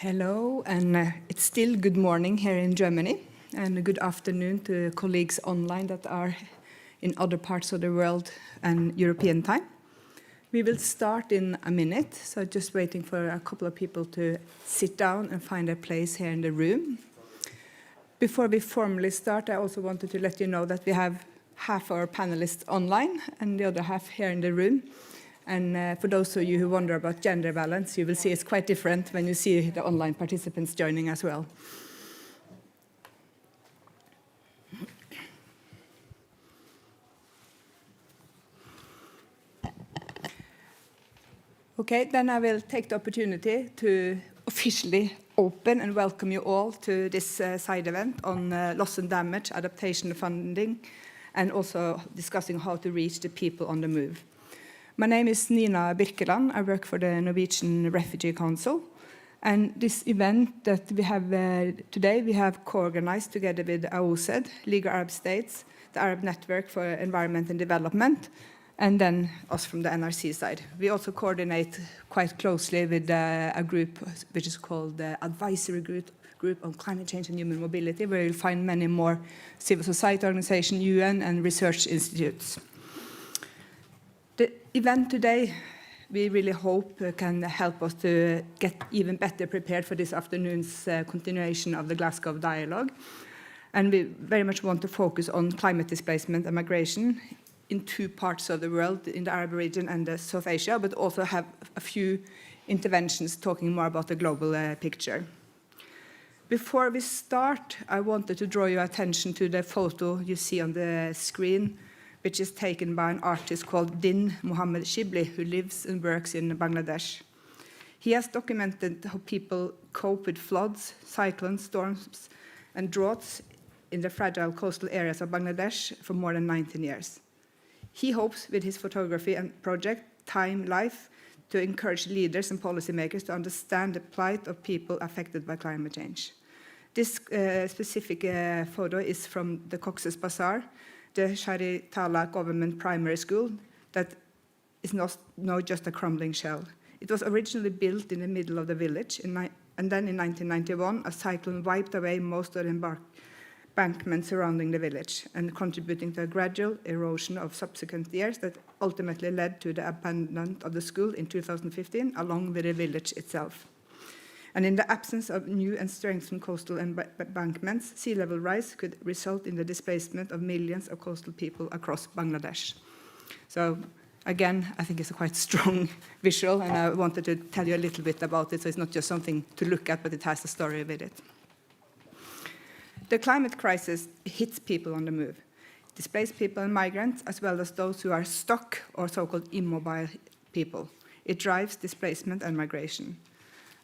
Hello, and it's still good morning here in Germany, and a good afternoon to colleagues online that are in other parts of the world and European time. We will start in a minute, so just waiting for a couple of people to sit down and find a place here in the room. Before we formally start, I also wanted to let you know that we have half our panelists online and the other half here in the room. And for those of you who wonder about gender balance, you will see it's quite different when you see the online participants joining as well. Okay, then I will take the opportunity to officially open and welcome you all to this side event on loss and damage, adaptation funding, and also discussing how to reach the people on the move. My name is Nina Birkeland. I work for the Norwegian Refugee Council. And this event that we have today, we have co-organized together with AOSED, League of Arab States, the Arab Network for Environment and Development, and then us from the NRC side. We also coordinate quite closely with a group which is called the Advisory Group on Climate Change and Human Mobility, where you'll find many more civil society organizations, UN, and research institutes. The event today, we really hope can help us to get even better prepared for this afternoon's continuation of the Glasgow dialogue. And we very much want to focus on climate displacement and migration in two parts of the world, in the Arab region and the South Asia, but also have a few interventions talking more about the global picture. Before we start, I wanted to draw your attention to the photo you see on the screen, which is taken by an artist called Din Mohammed Shibli, who lives and works in Bangladesh. He has documented how people cope with floods, cyclones, storms, and droughts in the fragile coastal areas of Bangladesh for more than 19 years. He hopes with his photography and project, Time Life, to encourage leaders and policymakers to understand the plight of people affected by climate change. This specific photo is from the Cox's Bazar, the Shahira government primary school that is now just a crumbling shell. It was originally built in the middle of the village, and then in 1991, a cyclone wiped away most of the embankment surrounding the village, and contributing to a gradual erosion of subsequent years that ultimately led to the abandonment of the school in 2015, along with the village itself. And in the absence of new and strengthened coastal embankments, sea level rise could result in the displacement of millions of coastal people across Bangladesh. So again, I think it's a quite strong visual, and I wanted to tell you a little bit about it, so it's not just something to look at, but it has a story with it. The climate crisis hits people on the move, displaced people and migrants, as well as those who are stuck or so-called immobile people. It drives displacement and migration.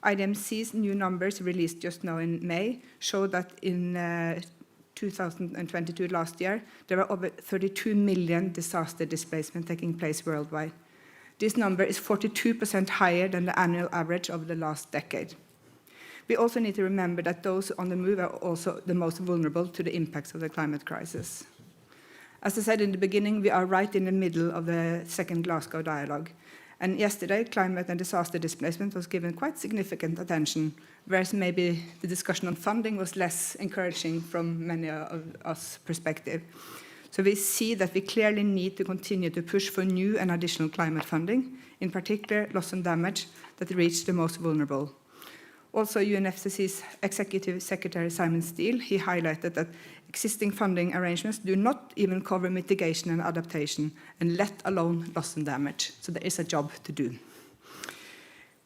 IDMC's new numbers released just now in May show that in 2022, last year, there were over 32 million disaster displacements taking place worldwide. This number is 42% higher than the annual average of the last decade. We also need to remember that those on the move are also the most vulnerable to the impacts of the climate crisis. As I said in the beginning, we are right in the middle of the second Glasgow dialogue. And yesterday, climate and disaster displacement was given quite significant attention, whereas maybe the discussion on funding was less encouraging from many of us perspective. So we see that we clearly need to continue to push for new and additional climate funding, in particular loss and damage that reach the most vulnerable. Also, UNFCCC's Executive Secretary Simon Steele, he highlighted that existing funding arrangements do not even cover mitigation and adaptation, and let alone loss and damage. So there is a job to do.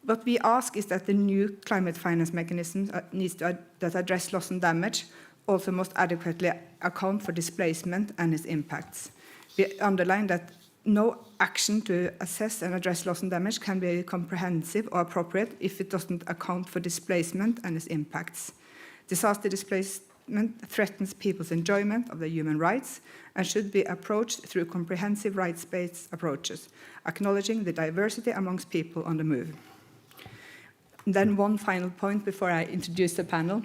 What we ask is that the new climate finance mechanisms that address loss and damage also must adequately account for displacement and its impacts. We underline that no action to assess and address loss and damage can be comprehensive or appropriate if it doesn't account for displacement and its impacts. Disaster displacement threatens people's enjoyment of their human rights and should be approached through comprehensive rights-based approaches, acknowledging the diversity amongst people on the move. And then one final point before I introduce the panel.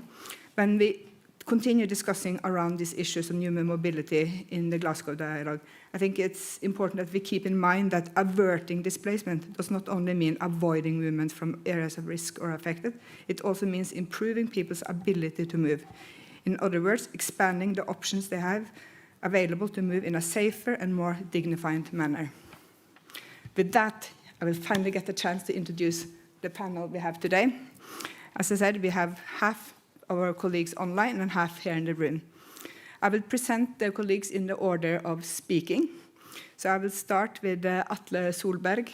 When we continue discussing around these issues on human mobility in the Glasgow dialogue. I think it's important that we keep in mind that averting displacement does not only mean avoiding movement from areas of risk or affected, it also means improving people's ability to move. In other words, expanding the options they have available to move in a safer and more dignified manner. With that, I will finally get the chance to introduce the panel we have today. As I said, we have half of our colleagues online and half here in the room. I will present the colleagues in the order of speaking. So I will start with Atle Solberg,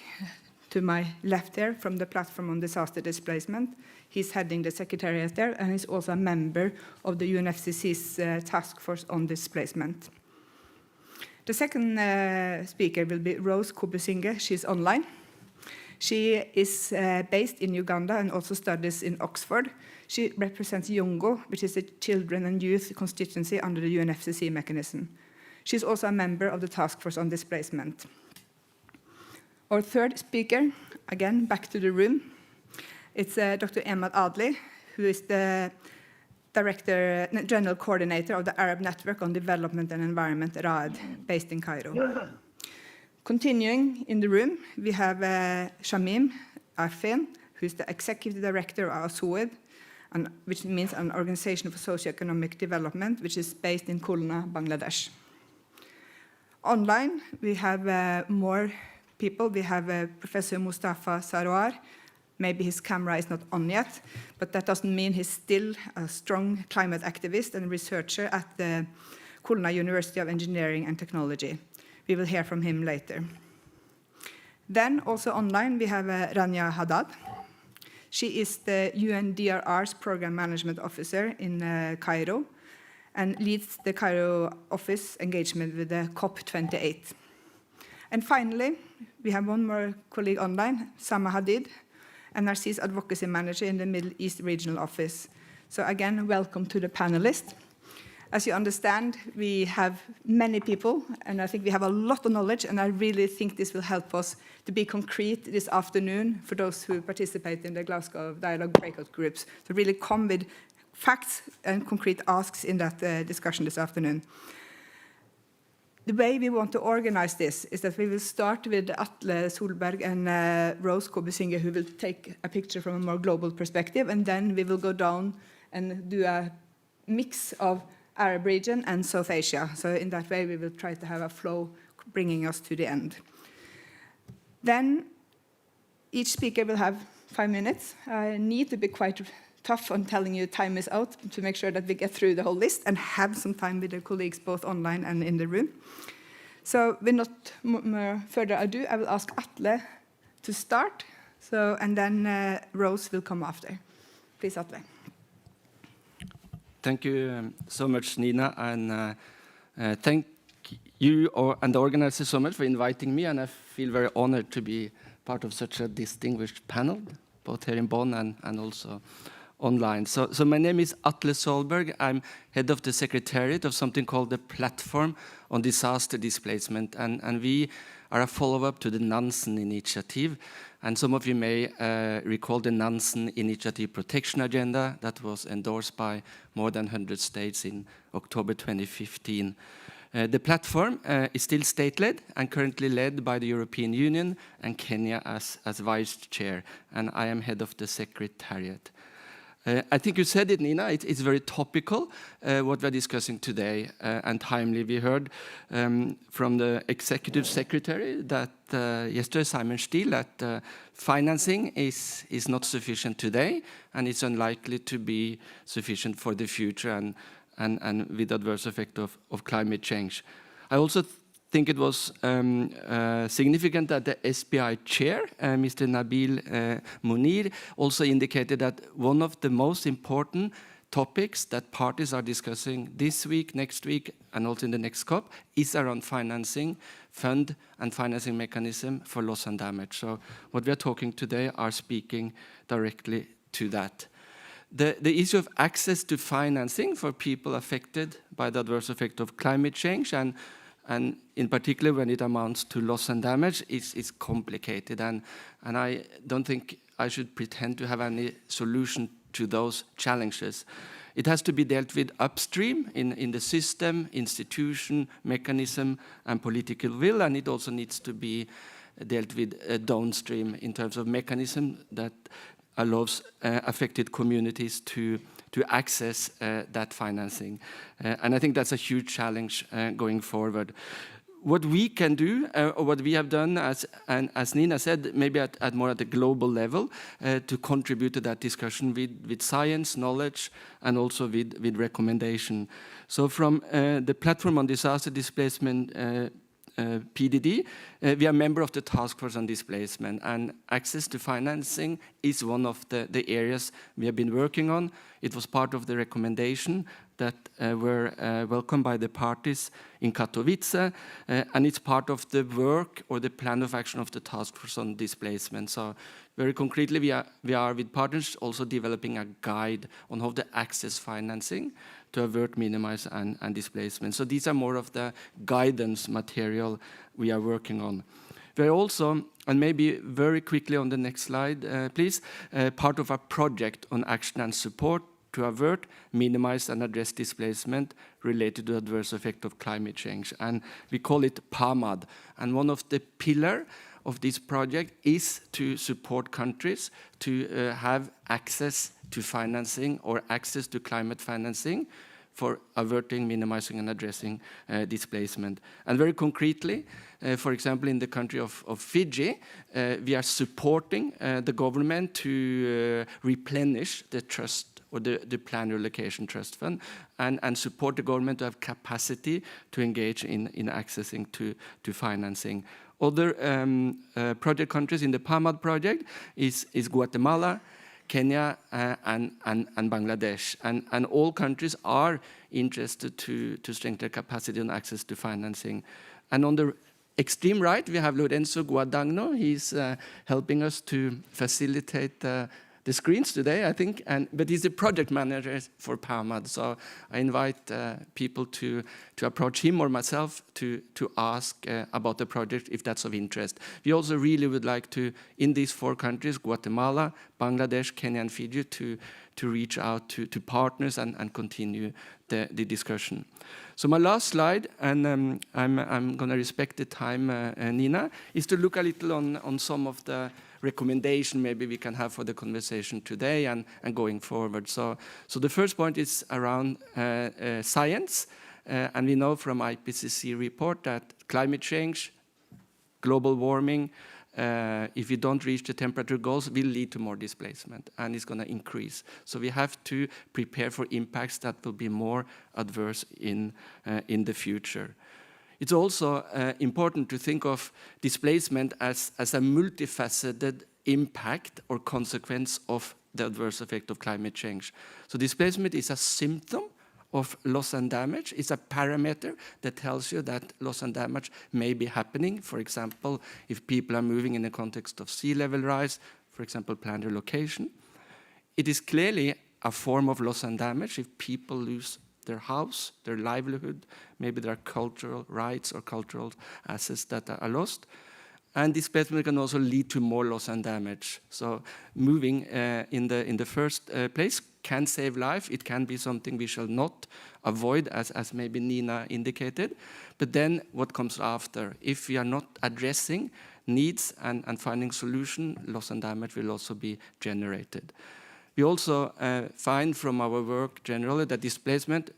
to my left here, from the Platform on Disaster Displacement. He's heading the secretariat there, and he's also a member of the UNFCCC's Task Force on Displacement. The second speaker will be Rose KOBUSINGE. She's online. She is based in Uganda and also studies in Oxford. She represents YOUNGO, which is a children and youth constituency under the UNFCCC mechanism. She's also a member of the Task Force on Displacement. Our third speaker, again, back to the room, it's Dr. Emad Adly, who is the General Coordinator of the Arab Network on Development and Environment, RAED, based in Cairo. Continuing in the room, we have Shamim Arfeen, who is the Executive Director of AOSED, which means an Organization for Socio-Economic Development, which is based in Khulna, Bangladesh. Online, we have more people. We have Professor Mustafa Saroar. Maybe his camera is not on yet, but that doesn't mean he's still a strong climate activist and researcher at the Khulna University of Engineering and Technology. We will hear from him later. Then also online, we have Rania Hadid. She is the UNDRR's Program Management Officer in Cairo and leads the Cairo office engagement with the COP28. And finally, we have one more colleague online, Samah Hadid, NRC's Advocacy Manager in the Middle East Regional Office. So again, welcome to the panelists. As you understand, we have many people, and I think we have a lot of knowledge, and I really think this will help us to be concrete this afternoon for those who participate in the Glasgow Dialogue breakout groups, to really come with facts and concrete asks in that discussion this afternoon. The way we want to organize this is that we will start with Atle Solberg and Rose KOBUSINGE, who will take a picture from a more global perspective, and then we will go down and do a mix of Arab region and South Asia. So in that way, we will try to have a flow bringing us to the end. Then each speaker will have 5 minutes. I need to be quite tough on telling you time is out to make sure that we get through the whole list and have some time with the colleagues both online and in the room. So with not more further ado, I will ask Atle to start. So, and then Rose will come after. Please, Atle. Thank you so much, Nina, and thank you and the organizers so much for inviting me, and I feel very honored to be part of such a distinguished panel, both here in Bonn and also online. So my name is Atle Solberg. I'm head of the secretariat of something called the Platform on Disaster Displacement, and we are a follow-up to the Nansen Initiative. And some of you may recall the Nansen Initiative Protection Agenda that was endorsed by more than 100 states in October 2015. The platform is still state-led and currently led by the European Union and Kenya as vice chair, and I am head of the secretariat. I think you said it, Nina, it's very topical, what we're discussing today, and timely. We heard from the executive secretary that yesterday, Simon Stiel, that financing is not sufficient today, and it's unlikely to be sufficient for the future and with adverse effect of climate change. I also think it was significant that the SBI chair, Mr. Nabil Munir, also indicated that one of the most important topics that parties are discussing this week, next week, and also in the next COP is around financing, fund and financing mechanism for loss and damage. So what we are talking today are speaking directly to that. The issue of access to financing for people affected by the adverse effect of climate change and in particular when it amounts to loss and damage is complicated, and I don't think I should pretend to have any solution to those challenges. It has to be dealt with upstream in the system, institution, mechanism, and political will, and it also needs to be dealt with downstream in terms of mechanism that allows affected communities to access that financing. And I think that's a huge challenge going forward. What we can do, or what we have done, as Nina said, maybe at more at the global level, to contribute to that discussion with science, knowledge, and also with recommendation. So from the Platform on Disaster Displacement, PDD, we are a member of the Task Force on Displacement, and access to financing is one of the areas we have been working on. It was part of the recommendation that were welcomed by the parties in Katowice, and it's part of the work or the plan of action of the Task Force on Displacement. So very concretely, we are with partners also developing a guide on how to access financing to avert, minimize, and displacement. So these are more of the guidance material we are working on. We're also, and maybe very quickly on the next slide, please, part of a project on action and support to avert, minimize, and address displacement related to adverse effect of climate change. And we call it PAMAD. And one of the pillars of this project is to support countries to have access to financing or access to climate financing for averting, minimizing, and addressing displacement. And very concretely, for example, in the country of Fiji, we are supporting the government to replenish the trust or the Plan Relocation Trust Fund, and support the government to have capacity to engage in accessing to financing. Other project countries in the PAMAD project is Guatemala, Kenya, and Bangladesh. And all countries are interested to strengthen their capacity and access to financing. And on the extreme right, we have Lorenzo Guadagno. He's helping us to facilitate the screens today, I think, but he's the project manager for PAMAD. So I invite people to approach him or myself to ask about the project if that's of interest. We also really would like to, in these 4 countries, Guatemala, Bangladesh, Kenya, and Fiji, to reach out to partners and continue the discussion. So my last slide, and I'm going to respect the time, Nina, is to look a little on some of the recommendation maybe we can have for the conversation today and going forward. So the first point is around science, and we know from IPCC report that climate change, global warming, if we don't reach the temperature goals, will lead to more displacement, and it's going to increase. So we have to prepare for impacts that will be more adverse in the future. It's also important to think of displacement as a multifaceted impact or consequence of the adverse effect of climate change. So displacement is a symptom of loss and damage. It's a parameter that tells you that loss and damage may be happening. For example, if people are moving in the context of sea level rise, for example, planned relocation. It is clearly a form of loss and damage if people lose their house, their livelihood, maybe their cultural rights or cultural assets that are lost. And displacement can also lead to more loss and damage. So moving in the first place can save life. It can be something we shall not avoid, as maybe Nina indicated. But then what comes after? If we are not addressing needs and finding solution, loss and damage will also be generated. We also find from our work generally that displacement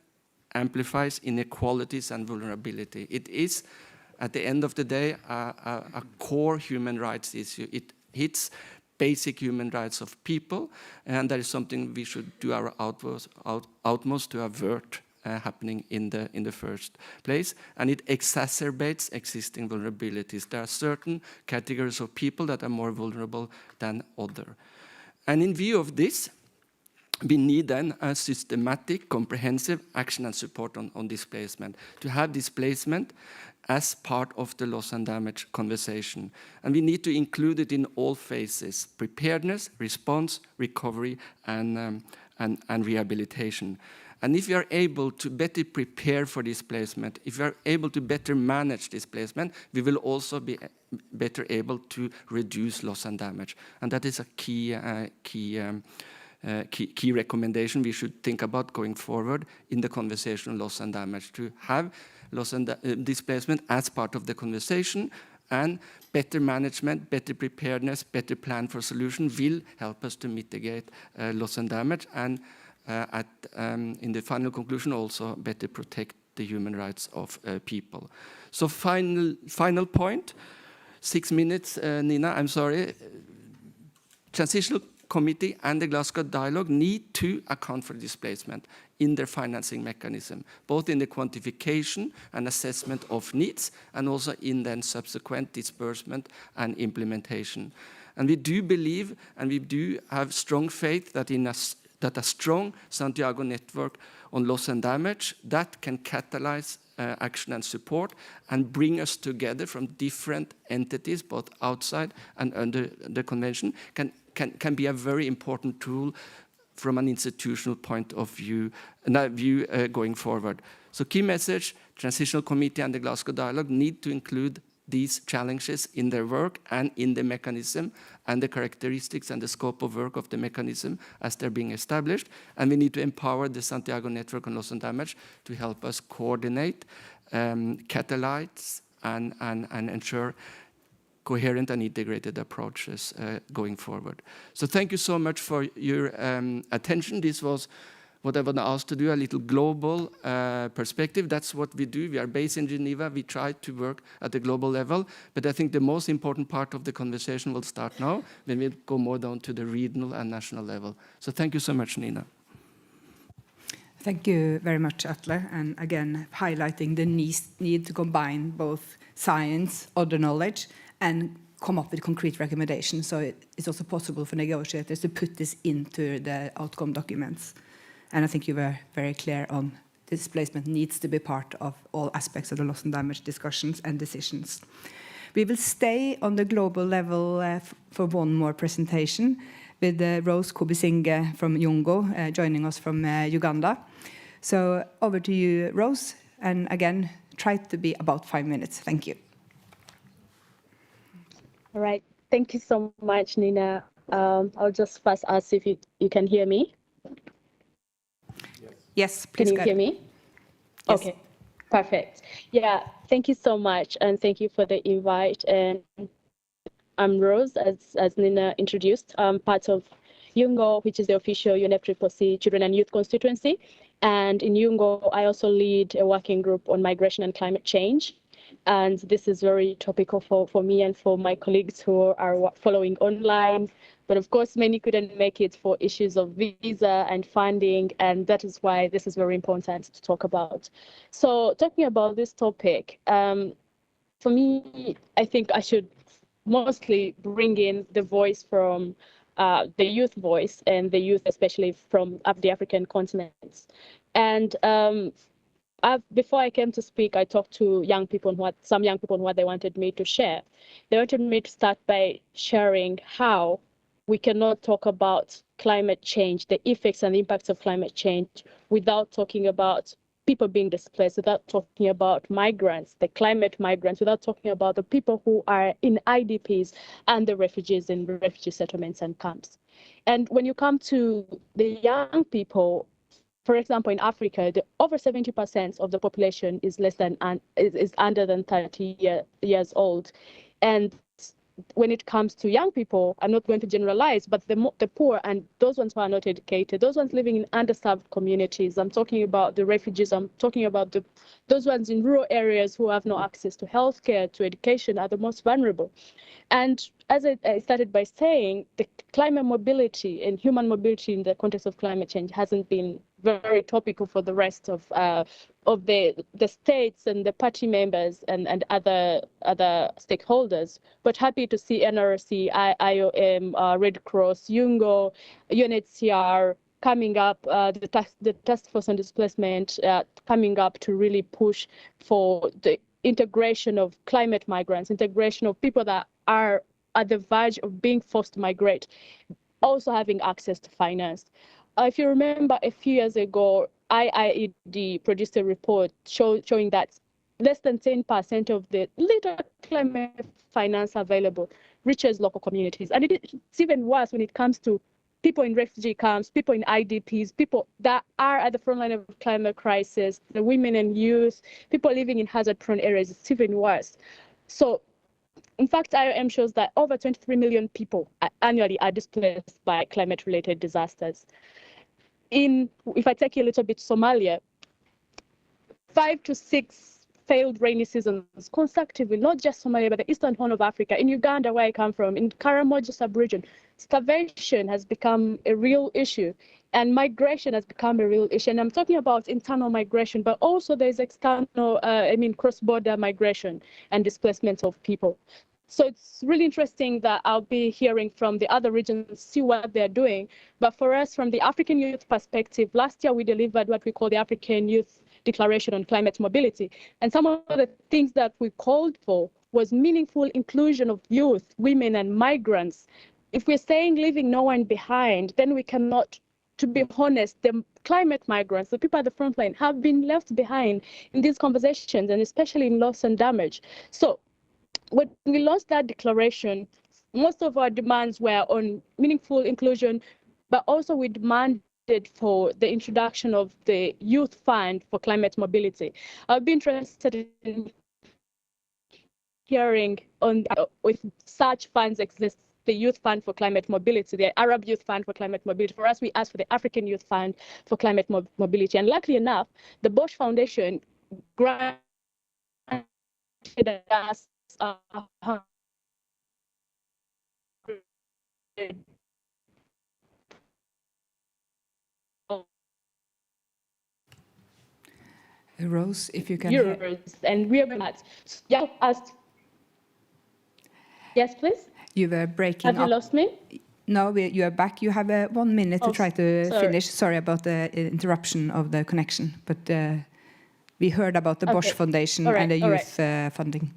amplifies inequalities and vulnerability. It is, at the end of the day, a core human rights issue. It hits basic human rights of people, and that is something we should do our utmost to avert happening in the first place. And it exacerbates existing vulnerabilities. There are certain categories of people that are more vulnerable than others. And in view of this, we need then a systematic, comprehensive action and support on displacement, to have displacement as part of the loss and damage conversation. And we need to include it in all phases: preparedness, response, recovery, and rehabilitation. And if we are able to better prepare for displacement, if we are able to better manage displacement, we will also be better able to reduce loss and damage. And that is a key key recommendation we should think about going forward in the conversation on loss and damage, to have loss and displacement as part of the conversation, and better management, better preparedness, better plan for solution will help us to mitigate loss and damage, and in the final conclusion also better protect the human rights of people. So final point, 6 minutes, Nina, I'm sorry. Transitional Committee and the Glasgow Dialogue need to account for displacement in their financing mechanism, both in the quantification and assessment of needs, and also in then subsequent disbursement and implementation. And we do believe, and we do have strong faith that that a strong Santiago network on loss and damage that can catalyze action and support and bring us together from different entities, both outside and under the convention, can be a very important tool from an institutional point of view, going forward. So key message, Transitional Committee and the Glasgow Dialogue need to include these challenges in their work and in the mechanism and the characteristics and the scope of work of the mechanism as they're being established. And we need to empower the Santiago Network on Loss and Damage to help us coordinate, catalyze, and ensure coherent and integrated approaches going forward. So thank you so much for your attention. This was what I was asked to do, a little global perspective. That's what we do. We are based in Geneva. We try to work at the global level. But I think the most important part of the conversation will start now, when we go more down to the regional and national level. So thank you so much, Nina. Thank you very much, Atle. And again, highlighting the need to combine both science, other knowledge, and come up with concrete recommendations. So it's also possible for negotiators to put this into the outcome documents. And I think you were very clear on displacement needs to be part of all aspects of the loss and damage discussions and decisions. We will stay on the global level for one more presentation with Rose KOBUSINGE from YOUNGO joining us from Uganda. So over to you, Rose. And again, try to be about 5 minutes. Thank you. All right. Thank you so much, Nina. I'll just first ask if you can hear me. Yes, please. Can you hear me? Yes. Okay, perfect. Yeah, thank you so much, and thank you for the invite. And I'm Rose, as Nina introduced. I'm part of YOUNGO, which is the official UNFCCC Children and Youth Constituency. And in YOUNGO, I also lead a working group on migration and climate change. And this is very topical for me and for my colleagues who are following online. But of course, many couldn't make it for issues of visa and funding, and that is why this is very important to talk about. So talking about this topic, for me, I think I should mostly bring in the voice from the youth voice, and the youth especially from the African continents. And before I came to speak, I talked to some young people on what they wanted me to share. They wanted me to start by sharing how we cannot talk about climate change, the effects and the impacts of climate change, without talking about people being displaced, without talking about migrants, the climate migrants, without talking about the people who are in IDPs and the refugees in refugee settlements and camps. And when you come to the young people, for example, in Africa, over 70% of the population is is under than 30 years old. And when it comes to young people, I'm not going to generalize, but the poor and those ones who are not educated, those ones living in underserved communities, I'm talking about the refugees, I'm talking about those ones in rural areas who have no access to healthcare, to education, are the most vulnerable. And as I started by saying, the climate mobility and human mobility in the context of climate change hasn't been very topical for the rest of the states and the party members and other stakeholders. But happy to see NRC, IOM, Red Cross, YOUNGO, UNHCR coming up, the Task Force on Displacement coming up to really push for the integration of climate migrants, integration of people that are at the verge of being forced to migrate, also having access to finance. If you remember, a few years ago, RAED produced a report showing that less than 10% of the little climate finance available reaches local communities. And it's even worse when it comes to people in refugee camps, people in IDPs, people that are at the front line of climate crisis, the women and youth, people living in hazard-prone areas. It's even worse. So, in fact, IOM shows that over 23 million people annually are displaced by climate-related disasters. If I take you a little bit Somalia, 5 to 6 failed rainy seasons consecutively, not just Somalia, but the Eastern Horn of Africa, in Uganda, where I come from, in Karamoja sub-region, starvation has become a real issue, and migration has become a real issue. And I'm talking about internal migration, but also there's external, cross-border migration and displacement of people. So it's really interesting that I'll be hearing from the other regions, see what they're doing. But for us, from the African youth perspective, last year we delivered what we call the African Youth Declaration on Climate Mobility. And some of the things that we called for was meaningful inclusion of youth, women, and migrants. If we're saying leaving no one behind, then we cannot, to be honest, the climate migrants, the people at the front line, have been left behind in these conversations, and especially in loss and damage. So when we launched that declaration, most of our demands were on meaningful inclusion, but also we demanded for the introduction of the Youth Fund for Climate Mobility. I'd be interested in hearing on if such funds exist, the Youth Fund for Climate Mobility, the Arab Youth Fund for Climate Mobility. For us, we asked for the African Youth Fund for Climate Mobility. And luckily enough, the Bosch Foundation granted us Rose, if you can euros, and we are at. Yeah, asked. Yes, please. You were breaking up. Have you lost me? No, you are back. You have 1 minute to try to finish. Sorry about the interruption of the connection, but we heard about the Bosch Foundation and the youth funding.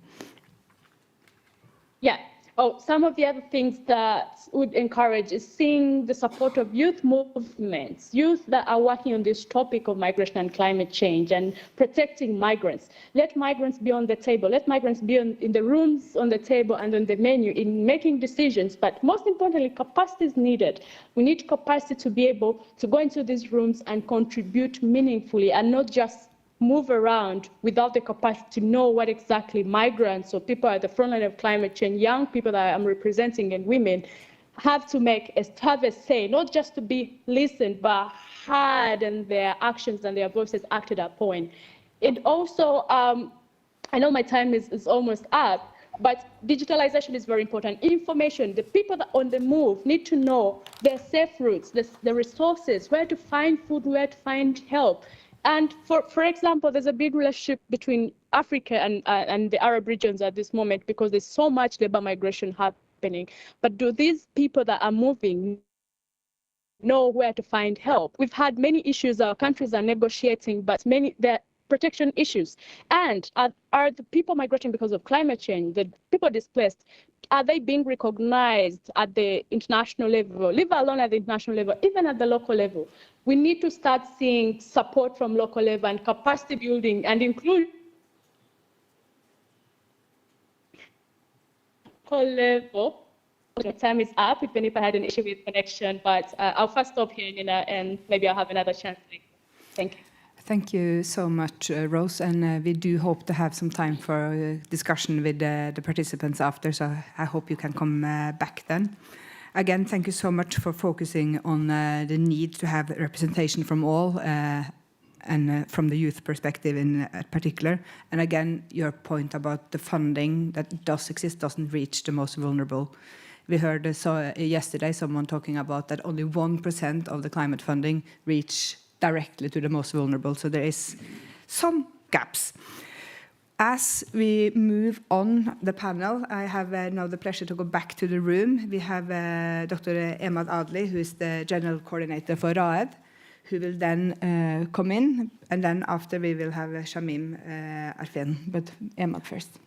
Yeah. Oh, some of the other things that would encourage is seeing the support of youth movements, youth that are working on this topic of migration and climate change and protecting migrants. Let migrants be on the table. Let migrants be in the rooms, on the table, and on the menu in making decisions. But most importantly, capacity is needed. We need capacity to be able to go into these rooms and contribute meaningfully and not just move around without the capacity to know what exactly migrants or people at the front line of climate change, young people that I'm representing and women, have a say, not just to be listened, but heard and their actions and their voices acted upon. It also, I know my time is almost up, but digitalization is very important. Information, the people that are on the move need to know their safe routes, the resources, where to find food, where to find help. And for example, there's a big relationship between Africa and the Arab regions at this moment because there's so much labor migration happening. But do these people that are moving know where to find help? We've had many issues our countries are negotiating, but there protection issues. And are the people migrating because of climate change, the people displaced, are they being recognized at the international level, leave alone at the international level, even at the local level? We need to start seeing support from local level and capacity building and include local level. The time is up, even if I had an issue with connection, but I'll first stop here, Nina, and maybe I'll have another chance. Thank you. Thank you so much, Rose, and we do hope to have some time for discussion with the participants after, so I hope you can come back then. Again, thank you so much for focusing on the need to have representation from all and from the youth perspective in particular. And again, your point about the funding that does exist doesn't reach the most vulnerable. We heard yesterday someone talking about that only 1% of the climate funding reach directly to the most vulnerable, so there is some gaps. As we move on the panel, I have now the pleasure to go back to the room. We have Dr. Emad Adly, who is the General Coordinator for RAED, who will then come in, and then after we will have Shamim Arfeen. But Emad first.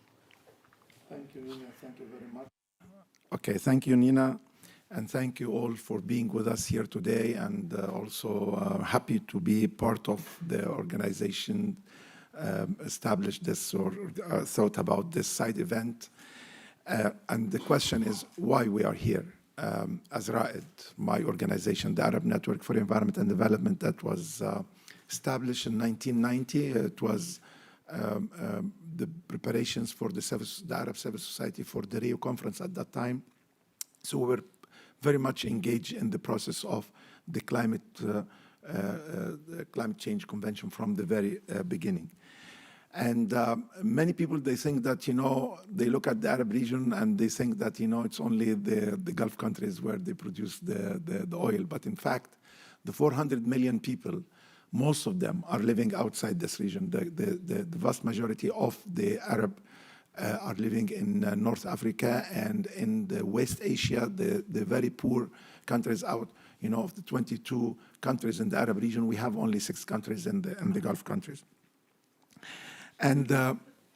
Thank you, Nina. Thank you very much. Okay, thank you, Nina. And thank you all for being with us here today, and also happy to be part of the organization established this or thought about this side event. And the question is why we are here. as RAED, my organization, the Arab Network for Environment and Development, that was established in 1990. It was the preparations for the Arab Civil Society for the Rio Conference at that time. So we were very much engaged in the process of the climate change convention from the very beginning. And many people, they think that, they look at the Arab region and they think that, it's only the Gulf countries where they produce the oil. But in fact, the 400 million people, most of them are living outside this region. The vast majority of the Arab are living in North Africa and in the West Asia, the very poor countries out. Of the 22 countries in the Arab region, we have only 6 countries in the Gulf countries. And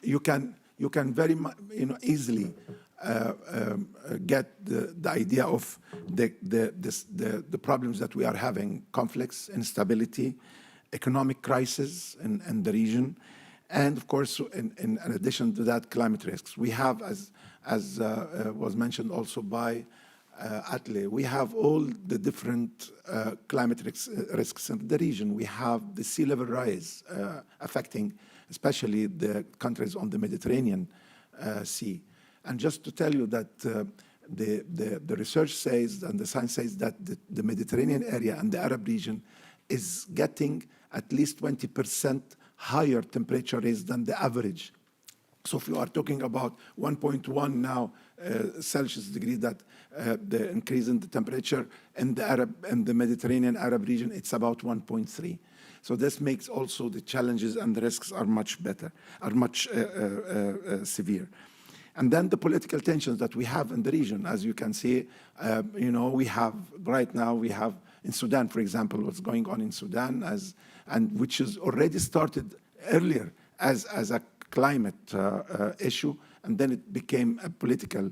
you can very easily get the idea of the problems that we are having: conflicts, instability, economic crisis in the region, and of course, in addition to that, climate risks. We have, as was mentioned also by Atle, we have all the different climate risks in the region. We have the sea level rise affecting especially the countries on the Mediterranean Sea. And just to tell you that the research says and the science says that the Mediterranean area and the Arab region is getting at least 20% higher temperature raise than the average. So if you are talking about 1.1 now Celsius degree, that the increase in the temperature in the Mediterranean Arab region, it's about 1.3. So this makes also the challenges and the risks are much severe. And then the political tensions that we have in the region, as you can see, we have right now, we have in Sudan, for example, what's going on in Sudan, and which is already started earlier as a climate issue, and then it became a political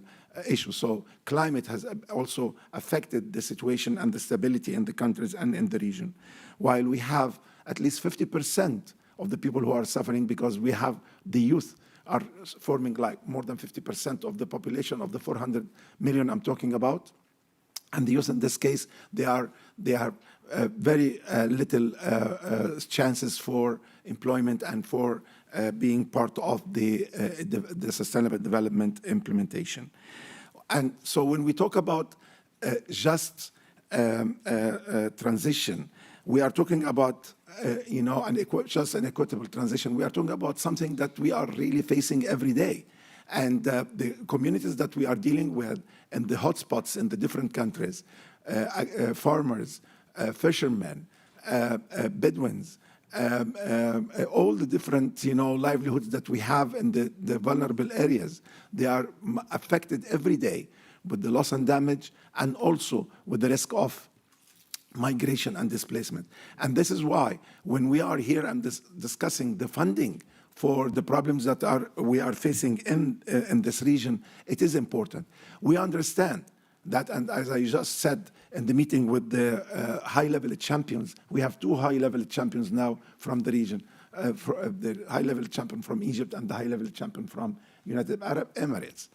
issue. So climate has also affected the situation and the stability in the countries and in the region. While we have at least 50% of the people who are suffering, because we have the youth are forming like more than 50% of the population of the 400 million I'm talking about. And the youth in this case, they have very little chances for employment and for being part of the sustainable development implementation. And so when we talk about just transition, we are talking about just an equitable transition. We are talking about something that we are really facing every day. And the communities that we are dealing with and the hotspots in the different countries, farmers, fishermen, Bedouins, all the different livelihoods that we have in the vulnerable areas, they are affected every day with the loss and damage, and also with the risk of migration and displacement. And this is why when we are here and discussing the funding for the problems that we are facing in this region, it is important. We understand that, and as I just said in the meeting with the high-level champions, we have 2 high-level champions now from the region, the high-level champion from Egypt and the high-level champion from United Arab Emirates.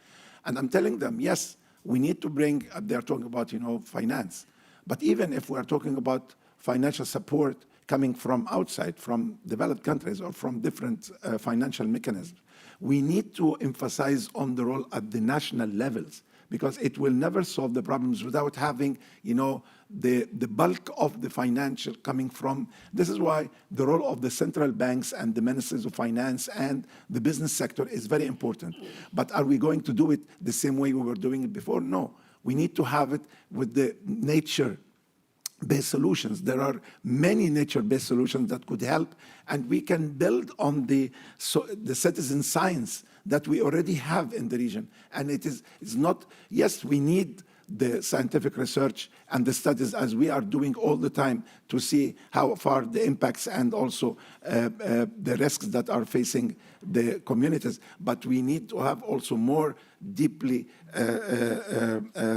And I'm telling them, yes, we need to bring, they're talking about, finance. But even if we're talking about financial support coming from outside, from developed countries or from different financial mechanisms, we need to emphasize on the role at the national levels, because it will never solve the problems without having, the bulk of the financial coming from. This is why the role of the central banks and the ministers of finance and the business sector is very important. But are we going to do it the same way we were doing it before? No. We need to have it with the nature-based solutions. There are many nature-based solutions that could help, and we can build on the citizen science that we already have in the region. And it's not, yes, we need the scientific research and the studies, as we are doing all the time, to see how far the impacts and also the risks that are facing the communities. But we need to have also more deeply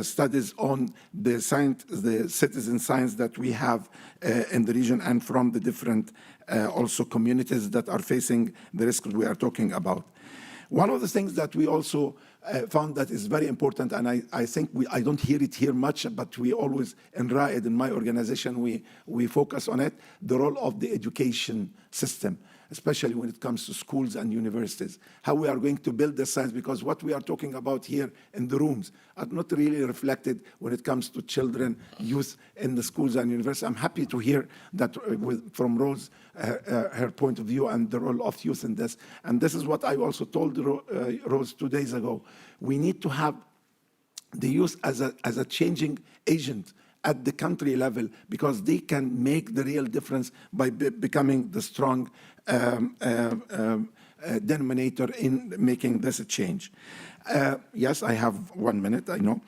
studies on the citizen science that we have in the region and from the different also communities that are facing the risks we are talking about. One of the things that we also found that is very important, and I think I don't hear it here much, but we always, in RAED, in my organization, we focus on it, the role of the education system, especially when it comes to schools and universities, how we are going to build the science, because what we are talking about here in the rooms are not really reflected when it comes to children, youth in the schools and universities. I'm happy to hear that from Rose, her point of view and the role of youth in this. And this is what I also told Rose 2 days ago. We need to have the youth as a changing agent at the country level, because they can make the real difference by becoming the strong denominator in making this a change. Yes, I have 1 minute, I know.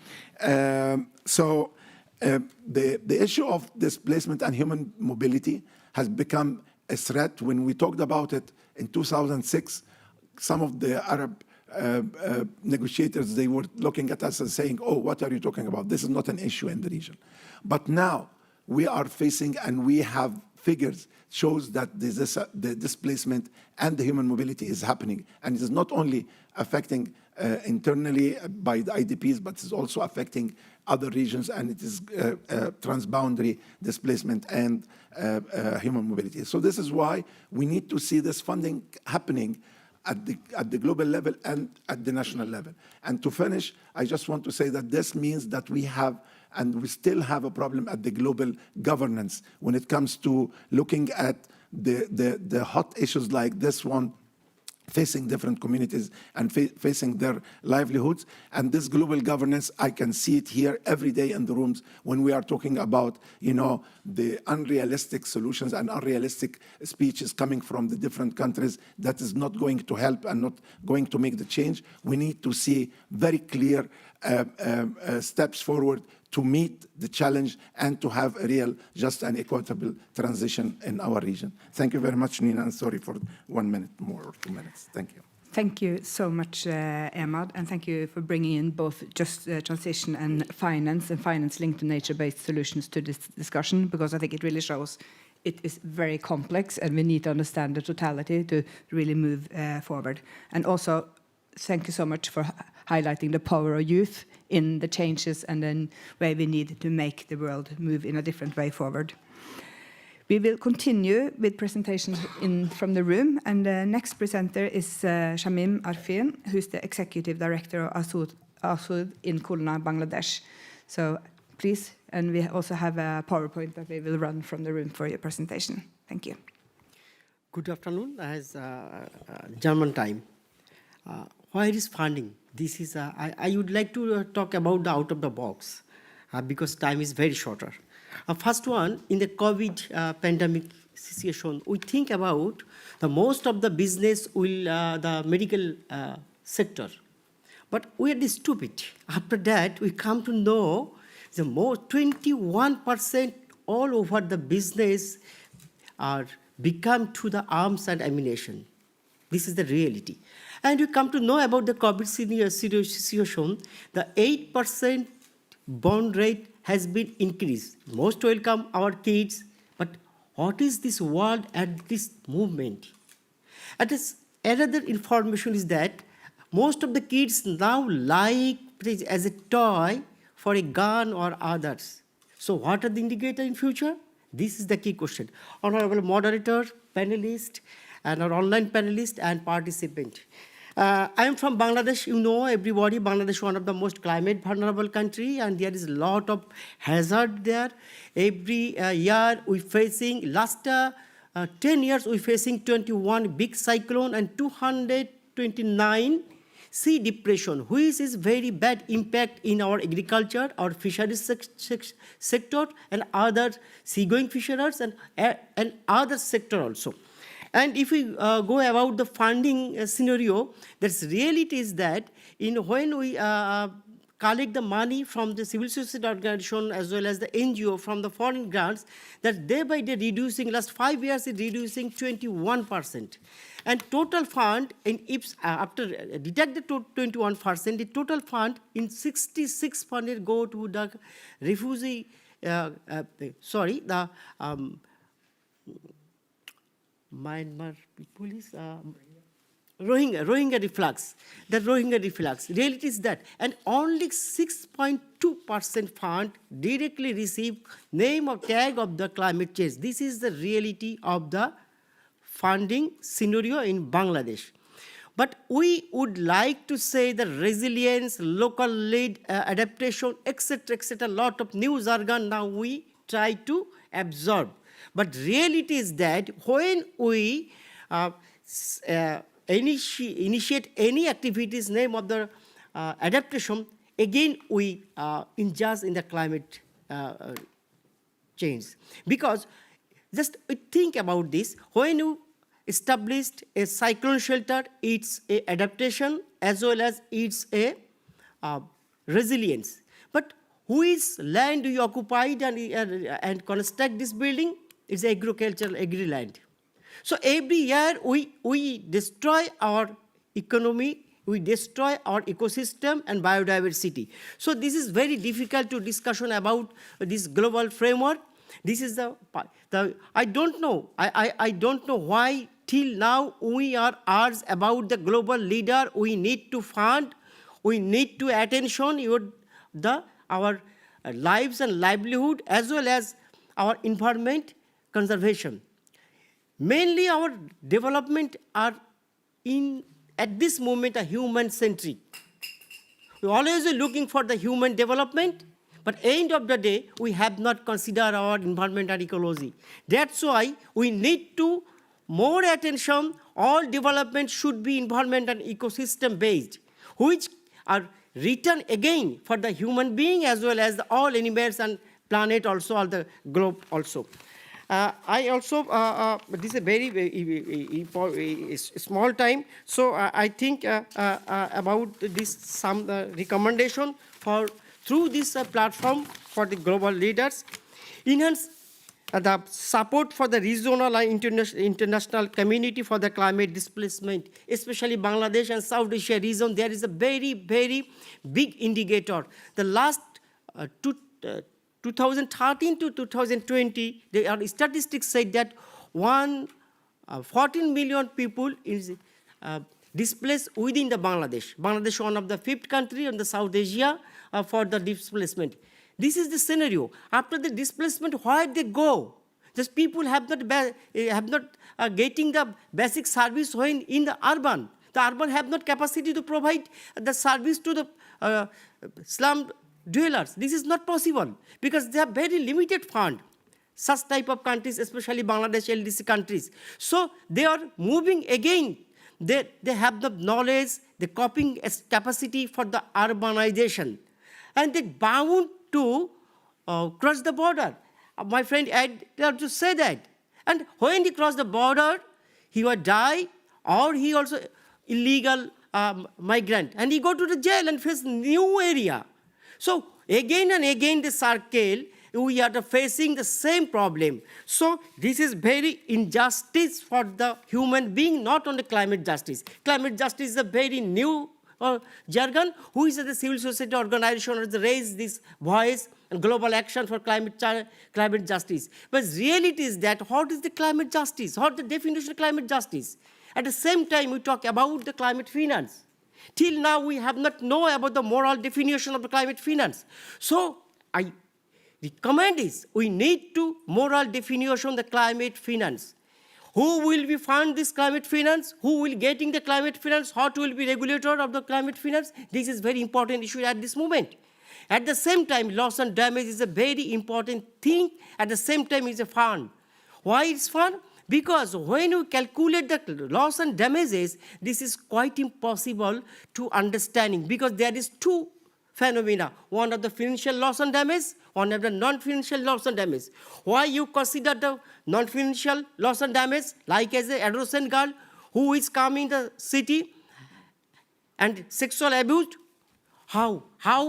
The issue of displacement and human mobility has become a threat. When we talked about it in 2006, some of the Arab negotiators, they were looking at us and saying, oh, what are you talking about? This is not an issue in the region. But now we are facing, and we have figures, shows that the displacement and the human mobility is happening. And it is not only affecting internally by the IDPs, but it's also affecting other regions, and it is transboundary displacement and human mobility. So this is why we need to see this funding happening at the global level and at the national level. And to finish, I just want to say that this means that we have, and we still have, a problem at the global governance when it comes to looking at the hot issues like this one, facing different communities and facing their livelihoods. And this global governance, I can see it here every day in the rooms when we are talking about, you know, the unrealistic solutions and unrealistic speeches coming from the different countries that is not going to help and not going to make the change. We need to see very clear steps forward to meet the challenge and to have a real, just and equitable transition in our region. Thank you very much, Nina, and sorry for 1 minute more or 2 minutes. Thank you. Thank you so much, Emad, and thank you for bringing in both just transition and finance linked to nature-based solutions to this discussion, because I think it really shows it is very complex and we need to understand the totality to really move forward. And also, thank you so much for highlighting the power of youth in the changes and then where we need to make the world move in a different way forward. We will continue with presentations from the room, and the next presenter is Shamim Arfeen, who's the Executive Director of AOSED in Khulna, Bangladesh. So please, and we also have a PowerPoint that we will run from the room for your presentation. Thank you. Good afternoon, as German time. Where is funding? This is I would like to talk about the out of the box because time is very shorter. First one, in the COVID pandemic situation, we think about the most of the business will the medical sector, but we are stupid. After that, we come to know the more 21% all over the business are become to the arms and ammunition. This is the reality. And we come to know about the COVID situation, the 8% bond rate has been increased. Most welcome our kids, but what is this world at this movement? And another information is that most of the kids now like as a toy for a gun or others. So what are the indicators in future? This is the key question. Honorable moderator, panelist, and our online panelist and participant. I am from Bangladesh. You know, everybody, Bangladesh is one of the most climate vulnerable country, and there is a lot of hazard there. Every year we facing, last 10 years we facing 21 big cyclone and 229 sea depression, which is very bad impact in our agriculture, our fisheries sector, and other seagoing fisheries and other sector also. And if we go about the funding scenario, the reality is that when we collect the money from the civil society organization as well as the NGO from the foreign grants, that day by day reducing, last 5 years is reducing 21%. And total fund, and if after deduct the 21%, the total fund in 66 funded go to the refugee, Myanmar police, Rohingya reflux. The Rohingya reflux. Reality is that, and only 6.2% fund directly receive name or tag of the climate change. This is the reality of the funding scenario in Bangladesh. But we would like to say the resilience, local lead, adaptation, etc., etc., a lot of new jargon now we try to absorb. But reality is that when we initiate any activities, name of the adaptation, again we ingest in the climate change. Because just think about this, when you established a cyclone shelter, it's a adaptation as well as it's a resilience. But which land you occupied and construct this building? It's agricultural, agri-land. So every year we destroy our economy, we destroy our ecosystem and biodiversity. So this is very difficult to discussion about this global framework. This is I don't know why till now we are asked about the global leader. We need to fund, we need to attention our lives and livelihood as well as our environment conservation. Mainly our development are at this moment a human-centric. We always are looking for the human development, but end of the day, we have not considered our environment and ecology. That's why we need to more attention. All development should be environment and ecosystem based, which are written again for the human being as well as all animals and planet also, or the globe also. I also, this is a very small time, so I think about this some recommendation through this platform for the global leaders. Enhance the support for the regional and international community for the climate displacement, especially Bangladesh and South Asia region. There is a very, very big indicator. The last 2013 to 2020, the statistics say that 14 million people is displaced within the Bangladesh. Bangladesh, one of the 5th country in the South Asia for the displacement. This is the scenario. After the displacement, where they go? Just people have not getting the basic service when in the urban. The urban have not capacity to provide the service to the slum dwellers. This is not possible because they have very limited fund. Such type of countries, especially Bangladesh, LDC countries. So they are moving again. They have the knowledge, the coping capacity for the urbanization. And they bound to cross the border. My friend Ed to say that. And when he cross the border, he will die, or he also illegal migrant. And he go to the jail and face new area. So again and again the circle, we are facing the same problem. So this is very injustice for the human being, not only climate justice. Climate justice is a very new jargon. Who is the civil society organization has raised this voice and global action for climate justice. But reality is that what is the climate justice? What is the definition of climate justice? At the same time, we talk about the climate finance. Till now, we have not known about the moral definition of the climate finance. So I recommend is we need to moral definition of the climate finance. Who will be fund this climate finance? Who will getting the climate finance? What will be regulator of the climate finance? This is very important issue at this moment. At the same time, loss and damage is a very important thing. At the same time, it's a fund. Why it's fund? Because when you calculate the loss and damages, this is quite impossible to understanding because there is two phenomena. One of the financial loss and damage, one of the non-financial loss and damage. Why you consider the non-financial loss and damage, like as an adolescent girl who is coming in the city and sexual abuse? How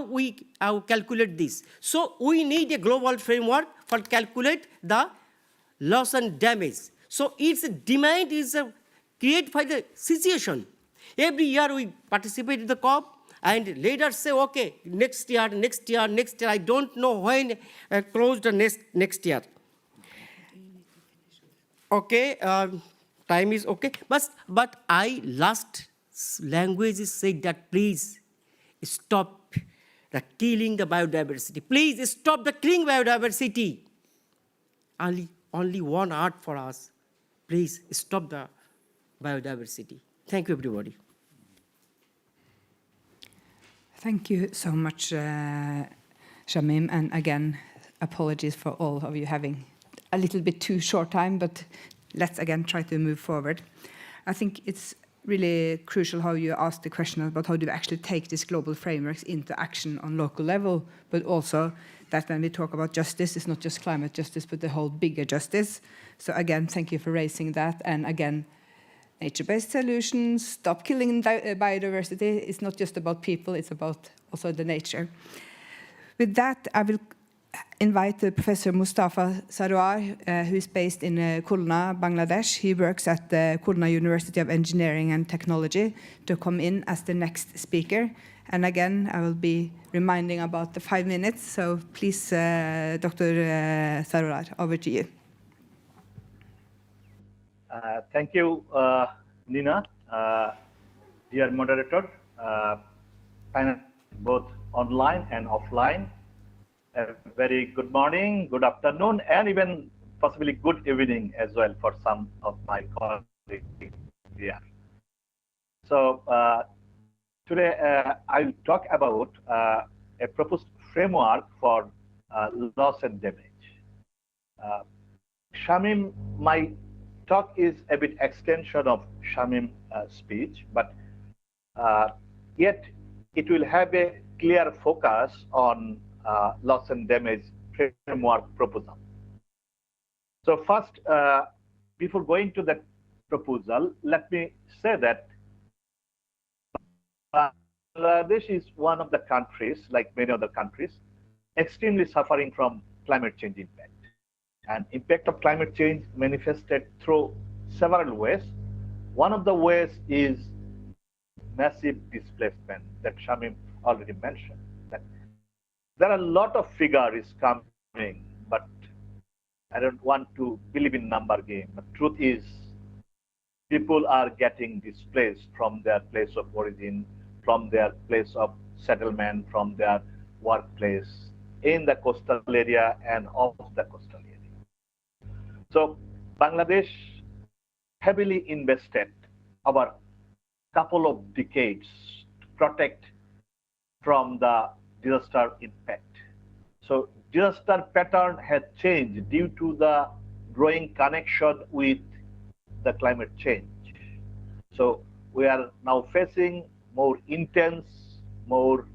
we calculate this? So we need a global framework for calculate the loss and damage. So its demand is created by the situation. Every year we participate in the COP and later say, okay, next year, I don't know when close the next year. Okay, time is okay. But I last language is said that please stop the killing the biodiversity. Please stop the killing biodiversity. Only one art for us. Please stop the biodiversity. Thank you, everybody. Thank you so much, Shamim, and again, apologies for all of you having a little bit too short time, but let's again try to move forward. I think it's really crucial how you asked the question about how do we actually take these global frameworks into action on local level, but also that when we talk about justice, it's not just climate justice, but the whole bigger justice. So again, thank you for raising that. And again, nature-based solutions, stop killing biodiversity. It's not just about people, it's about also the nature. With that, I will invite Professor Mustafa Saroar, who is based in Khulna, Bangladesh. He works at the Khulna University of Engineering and Technology, to come in as the next speaker. And again, I will be reminding about the 5 minutes. So please, Dr. Saroar, over to you. Thank you, Nina, dear moderator, panel, both online and offline. A very good morning, good afternoon, and even possibly good evening as well for some of my colleagues here. So today I'll talk about a proposed framework for loss and damage. Shamim, my talk is a bit extension of Shamim's speech, but yet it will have a clear focus on loss and damage framework proposal. So first, before going to that proposal, let me say that Bangladesh is one of the countries, like many other countries, extremely suffering from climate change impact. And impact of climate change manifested through several ways. One of the ways is massive displacement that Shamim already mentioned. That there are a lot of figures coming, but I don't want to believe in number game. The truth is, people are getting displaced from their place of origin, from their place of settlement, from their workplace in the coastal area and off the coastal area. So Bangladesh heavily invested over couple of decades to protect from the disaster impact. So disaster pattern has changed due to the growing connection with the climate change. So we are now facing more intense, more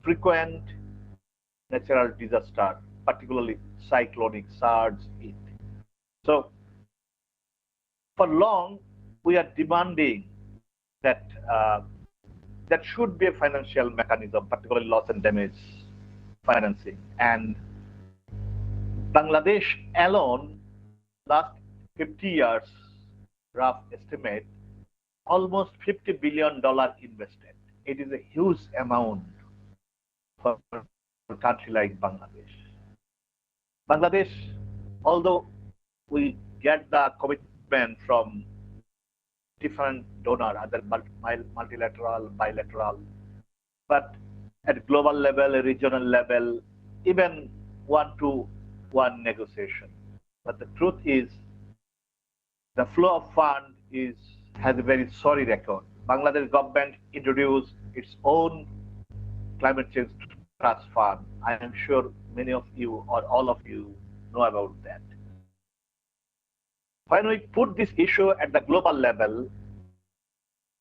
frequent natural disaster, particularly cyclonic surge. So for long, we are demanding that that should be a financial mechanism, particularly loss and damage financing. And Bangladesh alone, last 50 years, rough estimate, almost $50 billion invested. It is a huge amount for a country like Bangladesh. Bangladesh, although we get the commitment from different donors, either multilateral, bilateral, but at global level, regional level, even one-to-one negotiation. But the truth is, the flow of fund has a very sorry record. Bangladesh government introduced its own climate change trust fund. I am sure many of you or all of you know about that. When we put this issue at the global level,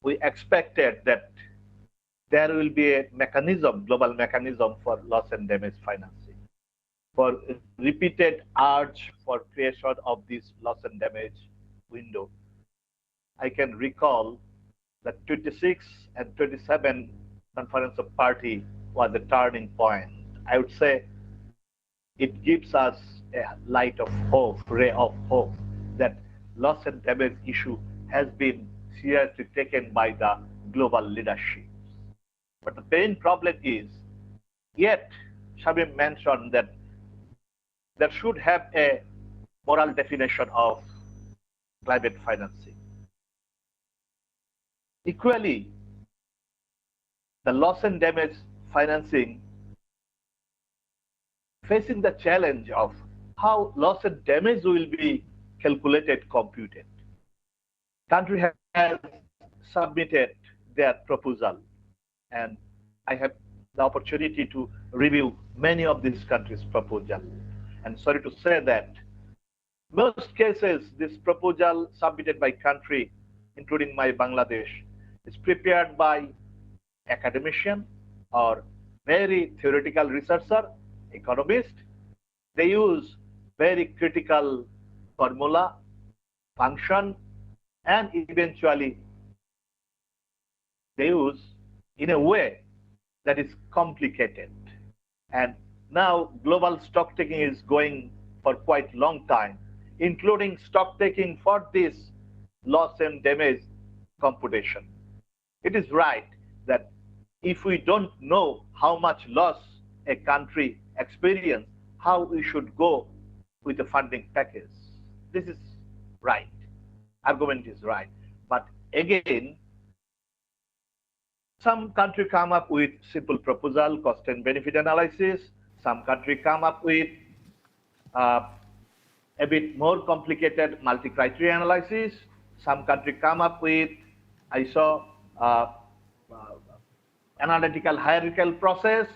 we expected that there will be a mechanism, global mechanism for loss and damage financing, for repeated urge for creation of this loss and damage window. I can recall that 26 and 27 Conference of Party was a turning point. I would say it gives us a light of hope, ray of hope, that loss and damage issue has been seriously taken by the global leadership. But the main problem is, yet Shamim mentioned that there should have a moral definition of climate financing. Equally, the loss and damage financing facing the challenge of how loss and damage will be calculated, computed. Country has submitted their proposal, and I have the opportunity to review many of these countries' proposal. And sorry to say that most cases, this proposal submitted by country, including my Bangladesh, is prepared by academician or very theoretical researcher, economist. They use very critical formula, function, and eventually they use in a way that is complicated. And now global stocktaking is going for quite long time, including stocktaking for this loss and damage computation. It is right that if we don't know how much loss a country experiences, how we should go with the funding package. This is right. Argument is right. But again, some country come up with simple proposal, cost and benefit analysis. Some country come up with a bit more complicated multi-criteria analysis. Some country come up with, I saw, analytical hierarchical process.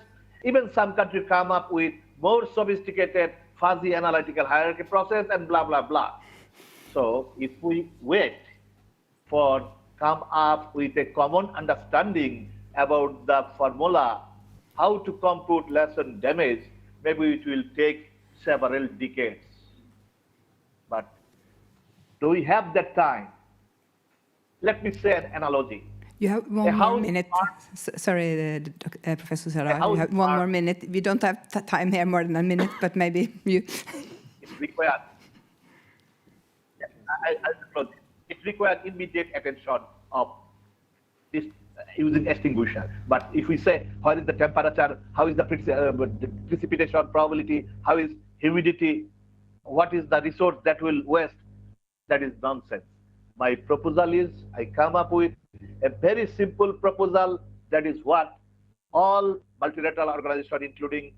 Even some country come up with more sophisticated fuzzy analytical hierarchy process and blah, blah, blah. So if we wait for come up with a common understanding about the formula, how to compute loss and damage, maybe it will take several decades. But do we have that time? Let me say an analogy. You have one more minute. Sorry, Professor Saroar, you have one more minute. We don't have time here more than a minute, but maybe you... It's required. It requires immediate attention of this using extinguisher. But if we say, what is the temperature, how is the precipitation probability, how is humidity, what is the resource that will waste, that is nonsense. My proposal is, I come up with a very simple proposal that is what all multilateral organizations, including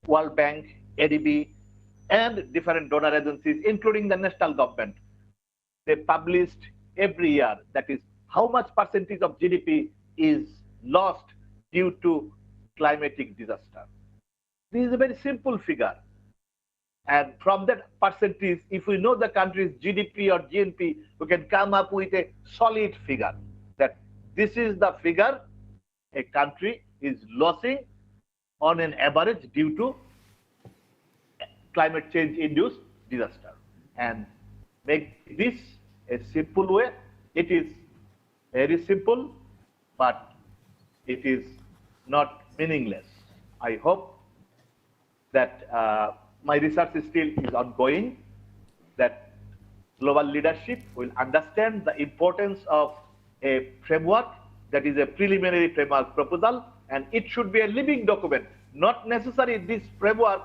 World Bank, ADB, and different donor agencies, including the national government, they published every year. That is how much percentage of GDP is lost due to climatic disaster. This is a very simple figure. And from that percentage, if we know the country's GDP or GNP, we can come up with a solid figure that this is the figure a country is losing on an average due to climate change induced disaster. And make this a simple way. It is very simple, but it is not meaningless. I hope that my research is ongoing, that global leadership will understand the importance of a framework that is a preliminary framework proposal, and it should be a living document. Not necessarily this framework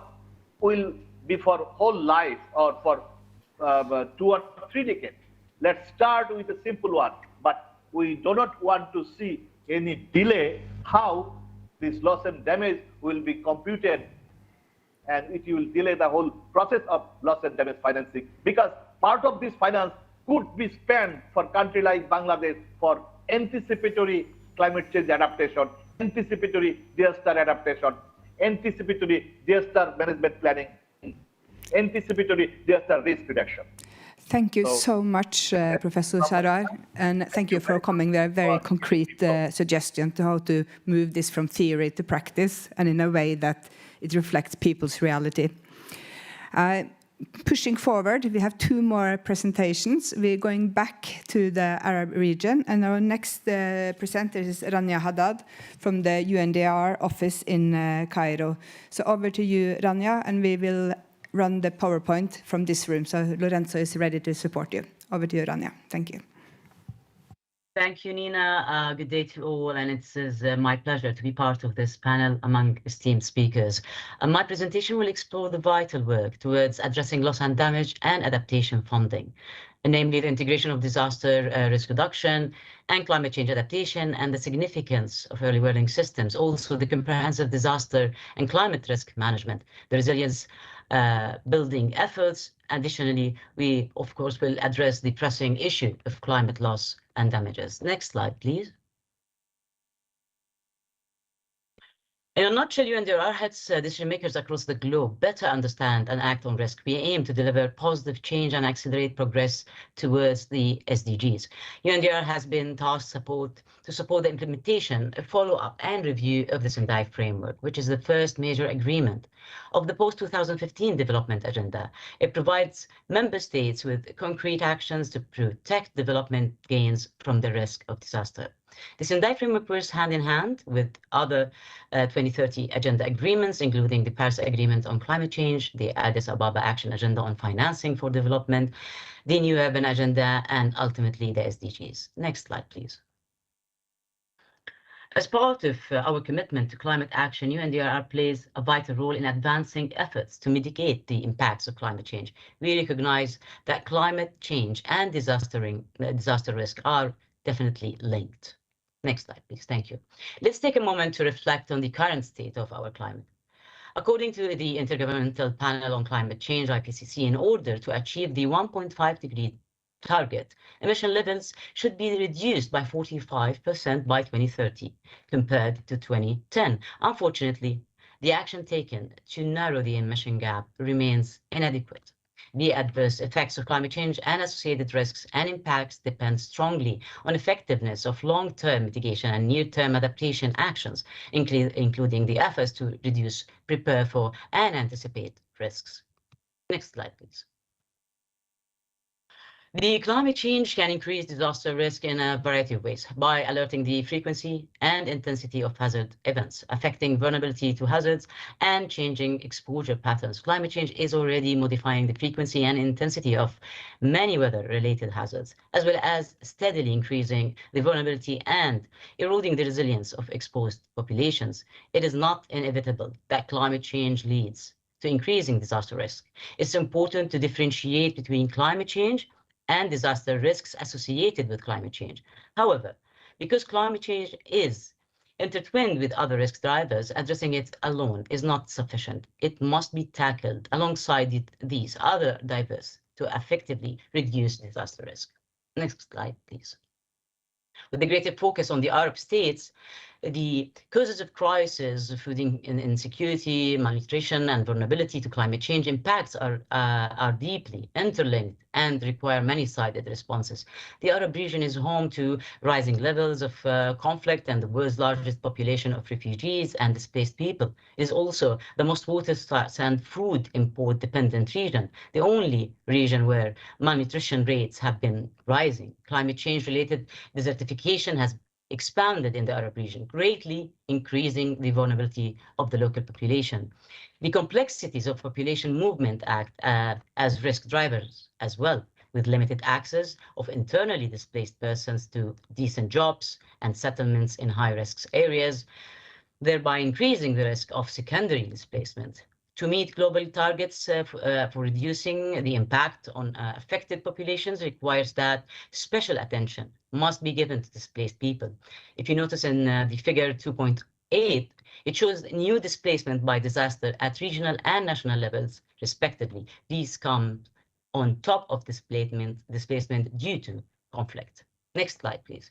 will be for whole life or for 2 or 3 decades. Let's start with a simple one, but we do not want to see any delay how this loss and damage will be computed, and it will delay the whole process of loss and damage financing, because part of this finance could be spent for country like Bangladesh for anticipatory climate change adaptation, anticipatory disaster adaptation, anticipatory disaster management planning, anticipatory disaster risk reduction. Thank you so much, Professor Saroar, and thank you for coming with a very concrete suggestion to how to move this from theory to practice, and in a way that it reflects people's reality. Pushing forward, we have 2 more presentations. We're going back to the Arab region, and our next presenter is Rania Hadid from the UNDRR office in Cairo. So over to you, Rania, and we will run the PowerPoint from this room. So Lorenzo is ready to support you. Over to you, Rania. Thank you. Thank you, Nina. Good day to all, and it is my pleasure to be part of this panel among esteemed speakers. My presentation will explore the vital work towards addressing loss and damage and adaptation funding, namely the integration of disaster risk reduction and climate change adaptation, and the significance of early warning systems, also the comprehensive disaster and climate risk management, the resilience building efforts. Additionally, we, of course, will address the pressing issue of climate loss and damages. Next slide, please. In a nutshell, UNDRR helps decision makers across the globe better understand and act on risk. We aim to deliver positive change and accelerate progress towards the SDGs. UNDRR has been tasked to support the implementation, follow-up, and review of the Sendai framework, which is the first major agreement of the post-2015 development agenda. It provides member states with concrete actions to protect development gains from the risk of disaster. The Sendai framework works hand in hand with other 2030 agenda agreements, including the Paris Agreement on Climate Change, the Addis Ababa Action Agenda on Financing for Development, the New Urban Agenda, and ultimately the SDGs. Next slide, please. As part of our commitment to climate action, UNDRR plays a vital role in advancing efforts to mitigate the impacts of climate change. We recognize that climate change and disaster risk are definitely linked. Next slide, please. Thank you. Let's take a moment to reflect on the current state of our climate. According to the Intergovernmental Panel on Climate Change, IPCC, in order to achieve the 1.5-degree target, emission levels should be reduced by 45% by 2030 compared to 2010. Unfortunately, the action taken to narrow the emission gap remains inadequate. The adverse effects of climate change and associated risks and impacts depend strongly on effectiveness of long-term mitigation and near-term adaptation actions, including the efforts to reduce, prepare for, and anticipate risks. Next slide, please. The climate change can increase disaster risk in a variety of ways by alerting the frequency and intensity of hazard events, affecting vulnerability to hazards, and changing exposure patterns. Climate change is already modifying the frequency and intensity of many weather-related hazards, as well as steadily increasing the vulnerability and eroding the resilience of exposed populations. It is not inevitable that climate change leads to increasing disaster risk. It's important to differentiate between climate change and disaster risks associated with climate change. However, because climate change is intertwined with other risk drivers, addressing it alone is not sufficient. It must be tackled alongside these other drivers to effectively reduce disaster risk. Next slide, please. With the greater focus on the Arab states, the causes of crisis, food insecurity, malnutrition, and vulnerability to climate change impacts are deeply interlinked and require many-sided responses. The Arab region is home to rising levels of conflict and the world's largest population of refugees and displaced people. It is also the most water scarce and food import-dependent region, the only region where malnutrition rates have been rising. Climate change-related desertification has expanded in the Arab region, greatly increasing the vulnerability of the local population. The complexities of population movement act as risk drivers as well, with limited access of internally displaced persons to decent jobs and settlements in high-risk areas, thereby increasing the risk of secondary displacement. To meet global targets for reducing the impact on affected populations requires that special attention must be given to displaced people. If you notice in the figure 2.8, it shows new displacement by disaster at regional and national levels, respectively. These come on top of displacement due to conflict. Next slide, please.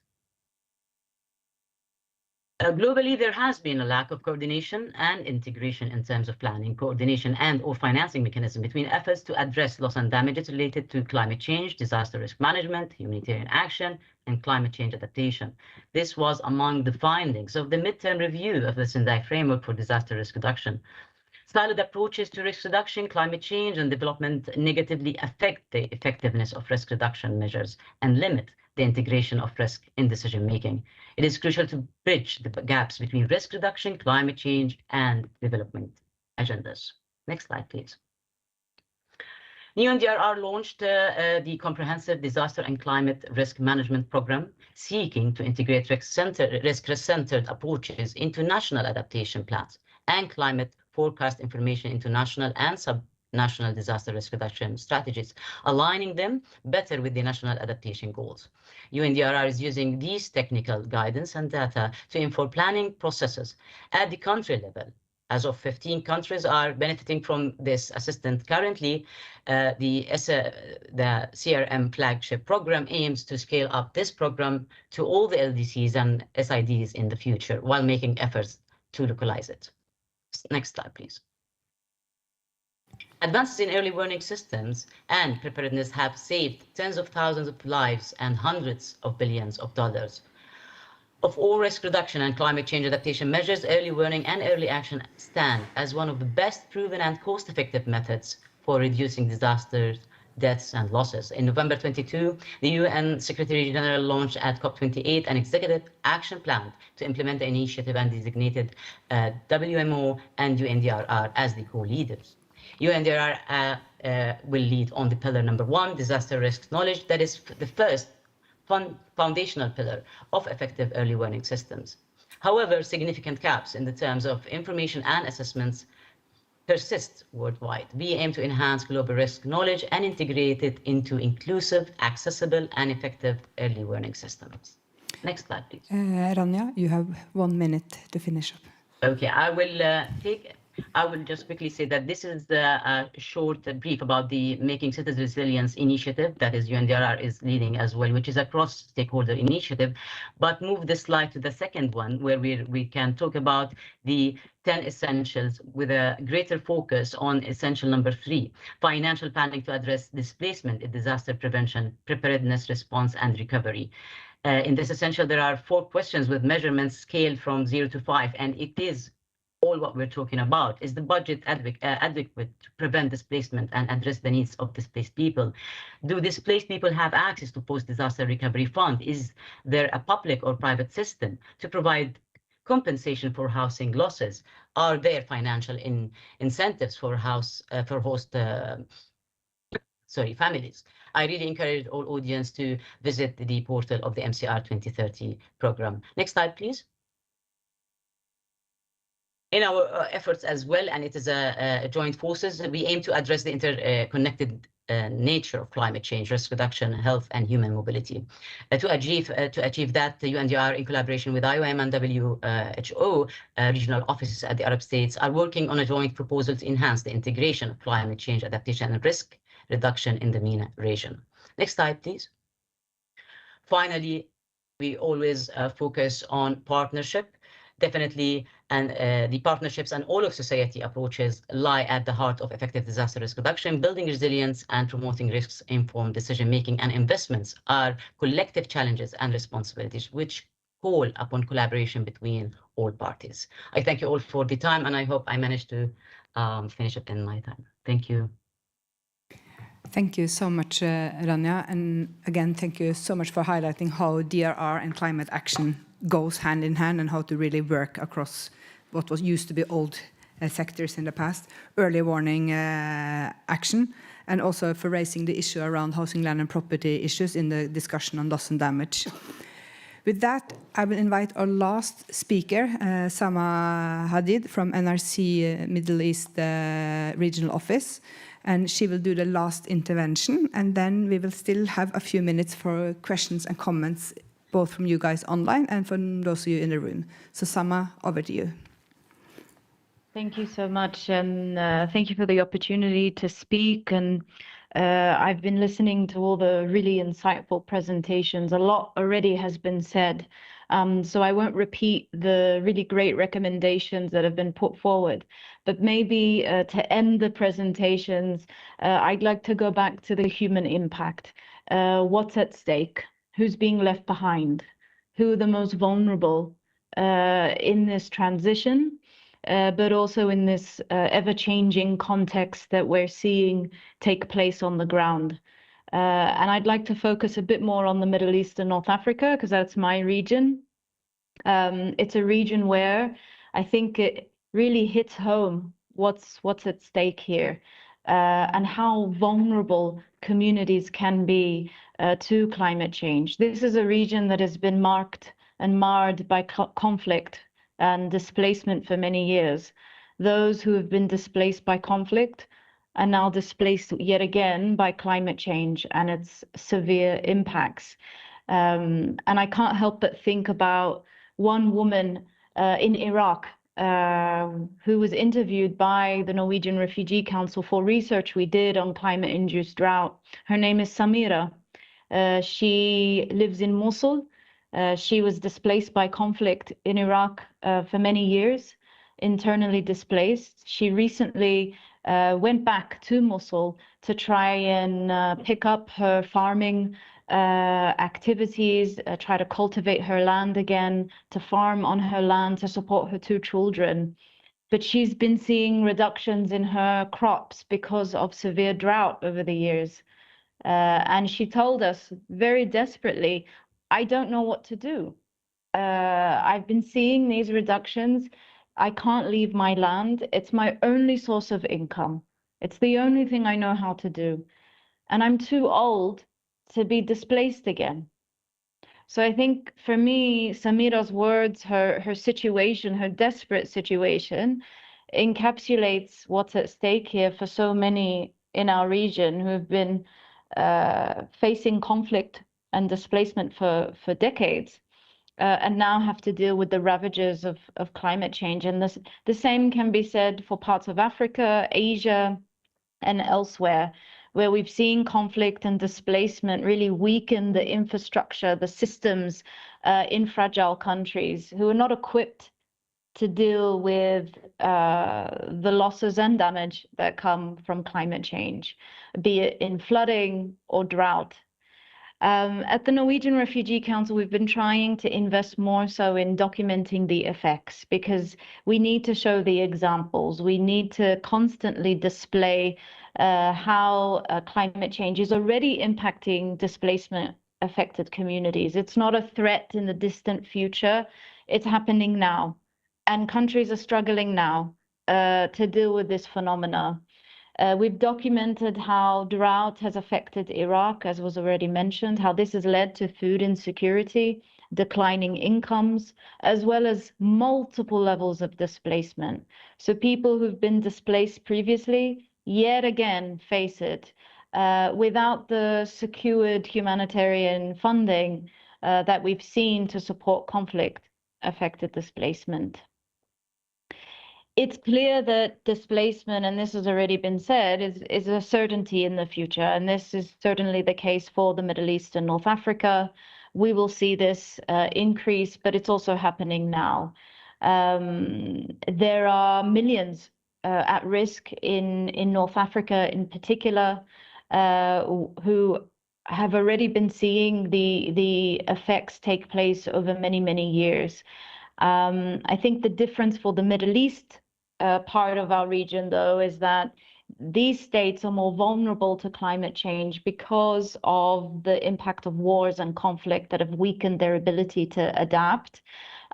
Globally, there has been a lack of coordination and integration in terms of planning, coordination, and/or financing mechanism between efforts to address loss and damages related to climate change, disaster risk management, humanitarian action, and climate change adaptation. This was among the findings of the midterm review of the Sendai framework for disaster risk reduction. Siloed approaches to risk reduction, climate change, and development negatively affect the effectiveness of risk reduction measures and limit the integration of risk in decision-making. It is crucial to bridge the gaps between risk reduction, climate change, and development agendas. Next slide, please. UNDRR launched the Comprehensive Disaster and Climate Risk Management Program, seeking to integrate risk-centered approaches into national adaptation plans and climate forecast information into national and sub-national disaster risk reduction strategies, aligning them better with the national adaptation goals. UNDRR is using these technical guidance and data to inform planning processes at the country level. As of 15 countries are benefiting from this assistance currently, the CRM flagship program aims to scale up this program to all the LDCs and SIDs in the future while making efforts to localize it. Next slide, please. Advances in early warning systems and preparedness have saved tens of thousands of lives and hundreds of billions of dollars. Of all risk reduction and climate change adaptation measures, early warning and early action stand as one of the best proven and cost-effective methods for reducing disasters, deaths, and losses. In November 22, the UN Secretary General launched at COP28 an executive action plan to implement the initiative and designated WMO and UNDRR as the co-leaders. UNDRR will lead on the pillar number 1, disaster risk knowledge, that is the first foundational pillar of effective early warning systems. However, significant gaps in the terms of information and assessments persist worldwide. We aim to enhance global risk knowledge and integrate it into inclusive, accessible, and effective early warning systems. Next slide, please. Rania, you have 1 minute to finish up. Okay, I will just quickly say that this is a short brief about the Making Cities Resilience initiative that is UNDRR is leading as well, which is a cross-stakeholder initiative. But move the slide to the second one, where we can talk about the 10 essentials with a greater focus on essential number 3, financial planning to address displacement in disaster prevention, preparedness, response, and recovery. In this essential, there are 4 questions with measurements scaled from 0 to 5, and it is all what we're talking about. Is the budget adequate to prevent displacement and address the needs of displaced people? Do displaced people have access to post-disaster recovery fund? Is there a public or private system to provide compensation for housing losses? Are there financial incentives for host families? I really encourage all audience to visit the portal of the MCR 2030 program. Next slide, please. In our efforts as well, and it is a joint forces, we aim to address the interconnected nature of climate change, risk reduction, health, and human mobility. To achieve that, the UNDRR, in collaboration with IOM and WHO regional offices at the Arab states, are working on a joint proposal to enhance the integration of climate change adaptation and risk reduction in the MENA region. Next slide, please. Finally, we always focus on partnership. Definitely, and the partnerships and all of society approaches lie at the heart of effective disaster risk reduction. Building resilience and promoting risks-informed decision-making and investments are collective challenges and responsibilities which call upon collaboration between all parties. I thank you all for the time, and I hope I managed to finish it in my time. Thank you. Thank you so much, Rania. And again, thank you so much for highlighting how DRR and climate action goes hand in hand and how to really work across what was used to be old sectors in the past, early warning action, and also for raising the issue around housing, land and property issues in the discussion on loss and damage. With that, I will invite our last speaker, Samah Hadid from NRC Middle East Regional Office, and she will do the last intervention, and then we will still have a few minutes for questions and comments, both from you guys online and from those of you in the room. So Samah, over to you. Thank you so much, and thank you for the opportunity to speak. And I've been listening to all the really insightful presentations. A lot already has been said, so I won't repeat the really great recommendations that have been put forward. But maybe to end the presentations, I'd like to go back to the human impact. What's at stake? Who's being left behind? Who are the most vulnerable in this transition? But also in this ever-changing context that we're seeing take place on the ground. And I'd like to focus a bit more on the Middle East and North Africa, because that's my region. It's a region where I think it really hits home what's at stake here. and how vulnerable communities can be to climate change. This is a region that has been marked and marred by conflict and displacement for many years. Those who have been displaced by conflict are now displaced yet again by climate change and its severe impacts. And I can't help but think about one woman in Iraq who was interviewed by the Norwegian Refugee Council for research we did on climate-induced drought. Her name is Shahira. She lives in Mosul. She was displaced by conflict in Iraq for many years, internally displaced. She recently went back to Mosul to try and pick up her farming activities, try to cultivate her land again, to farm on her land, to support her 2 children. But she's been seeing reductions in her crops because of severe drought over the years. And she told us very desperately, I don't know what to do. I've been seeing these reductions. I can't leave my land. It's my only source of income. It's the only thing I know how to do. And I'm too old to be displaced again. So I think for me, Samira's words, her situation, her desperate situation, encapsulates what's at stake here for so many in our region who have been facing conflict and displacement for decades, and now have to deal with the ravages of climate change. And the same can be said for parts of Africa, Asia, and elsewhere, where we've seen conflict and displacement really weaken the infrastructure, the systems in fragile countries who are not equipped to deal with the losses and damage that come from climate change, be it in flooding or drought. At the Norwegian Refugee Council, we've been trying to invest more so in documenting the effects, because we need to show the examples. We need to constantly display how climate change is already impacting displacement affected communities. It's not a threat in the distant future. It's happening now. And countries are struggling now to deal with this phenomena. We've documented how drought has affected Iraq, as was already mentioned, how this has led to food insecurity, declining incomes, as well as multiple levels of displacement. So people who've been displaced previously, yet again face it without the secured humanitarian funding that we've seen to support conflict-affected displacement. It's clear that displacement, and this has already been said, is a certainty in the future. And this is certainly the case for the Middle East and North Africa. We will see this increase, but it's also happening now. There are millions at risk in North Africa in particular, who have already been seeing the effects take place over many, many years. I think the difference for the Middle East part of our region, though, is that these states are more vulnerable to climate change because of the impact of wars and conflict that have weakened their ability to adapt,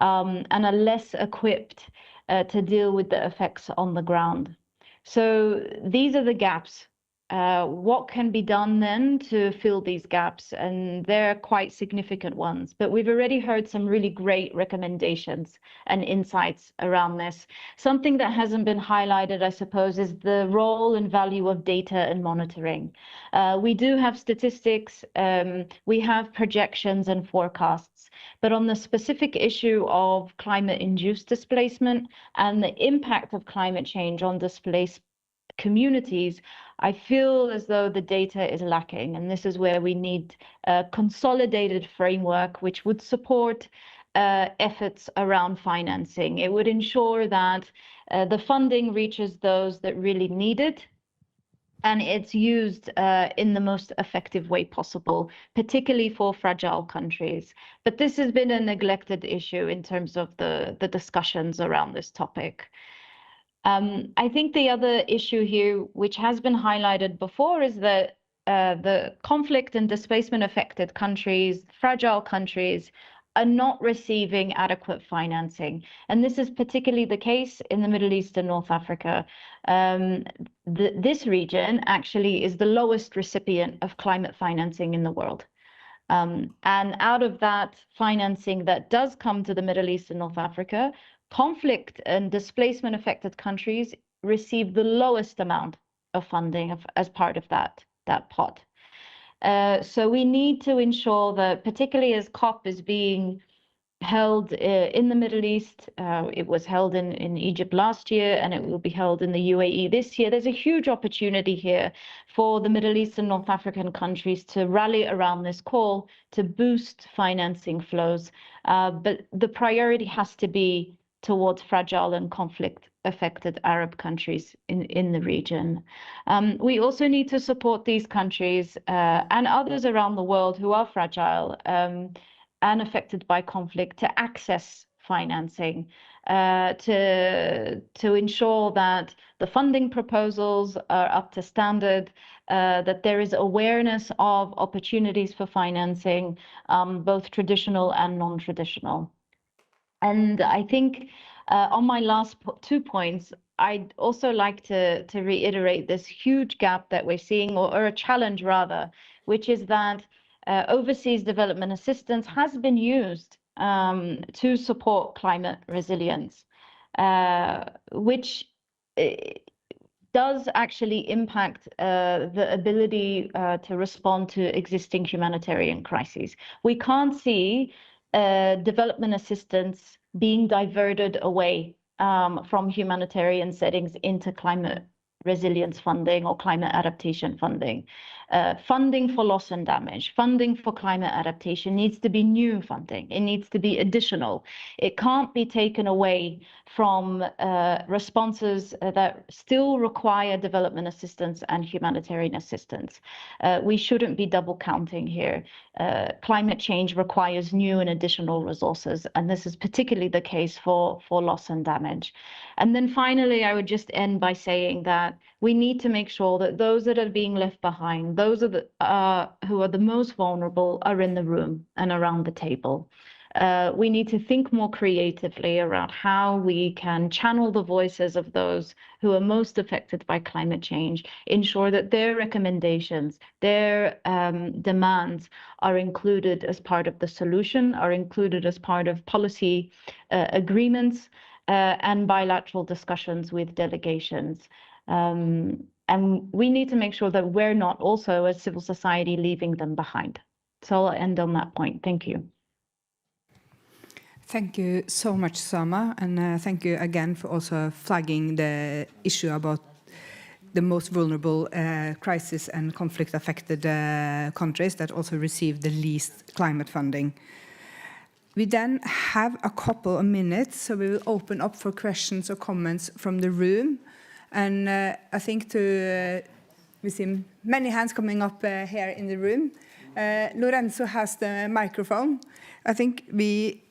and are less equipped to deal with the effects on the ground. So these are the gaps. What can be done then to fill these gaps? And they're quite significant ones, but we've already heard some really great recommendations and insights around this. Something that hasn't been highlighted, I suppose, is the role and value of data and monitoring. We do have statistics, we have projections and forecasts, but on the specific issue of climate-induced displacement and the impact of climate change on displaced communities, I feel as though the data is lacking, and this is where we need a consolidated framework which would support efforts around financing. It would ensure that the funding reaches those that really need it, and it's used in the most effective way possible, particularly for fragile countries. But this has been a neglected issue in terms of the discussions around this topic. I think the other issue here, which has been highlighted before, is that the conflict and displacement affected countries, fragile countries, are not receiving adequate financing. And this is particularly the case in the Middle East and North Africa. This region actually is the lowest recipient of climate financing in the world. And out of that financing that does come to the Middle East and North Africa, conflict and displacement affected countries receive the lowest amount of funding as part of that pot. So we need to ensure that, particularly as COP is being held in the Middle East, it was held in Egypt last year, and it will be held in the UAE this year. There's a huge opportunity here for the Middle East and North African countries to rally around this call to boost financing flows. But the priority has to be towards fragile and conflict-affected Arab countries in the region. We also need to support these countries and others around the world who are fragile and affected by conflict to access financing, to ensure that the funding proposals are up to standard, that there is awareness of opportunities for financing, both traditional and non-traditional. And I think on my last 2 points, I'd also like to reiterate this huge gap that we're seeing, or a challenge rather, which is that overseas development assistance has been used to support climate resilience, which does actually impact the ability to respond to existing humanitarian crises. We can't see development assistance being diverted away from humanitarian settings into climate resilience funding or climate adaptation funding. Funding for loss and damage, funding for climate adaptation needs to be new funding. It needs to be additional. It can't be taken away from responses that still require development assistance and humanitarian assistance. We shouldn't be double counting here. Climate change requires new and additional resources, and this is particularly the case for loss and damage. And then finally, I would just end by saying that we need to make sure that those that are being left behind, those who are the most vulnerable, are in the room and around the table. We need to think more creatively around how we can channel the voices of those who are most affected by climate change, ensure that their recommendations, their demands are included as part of the solution, are included as part of policy agreements and bilateral discussions with delegations. And we need to make sure that we're not also, as civil society, leaving them behind. So I'll end on that point. Thank you. Thank you so much, Samah, and thank you again for also flagging the issue about the most vulnerable crisis and conflict-affected countries that also receive the least climate funding. We then have a couple of minutes, so we will open up for questions or comments from the room. And I think we see many hands coming up here in the room. Lorenzo has the microphone. I think we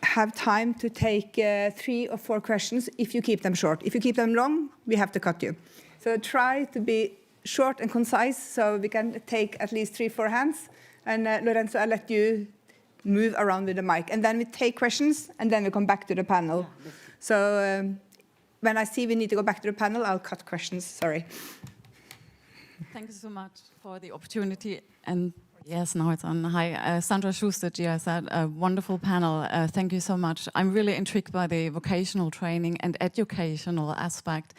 have time to take 3 or 4 questions if you keep them short. If you keep them long, we have to cut you. So try to be short and concise so we can take at least 3 or 4 hands. And Lorenzo, I'll let you move around with the mic. And then we take questions, and then we come back to the panel. So when I see we need to go back to the panel, I'll cut questions. Sorry. Thank you so much for the opportunity. And yes, now it's on. Hi, Sandra Schuster, GIZ, a wonderful panel. Thank you so much. I'm really intrigued by the vocational training and educational aspect.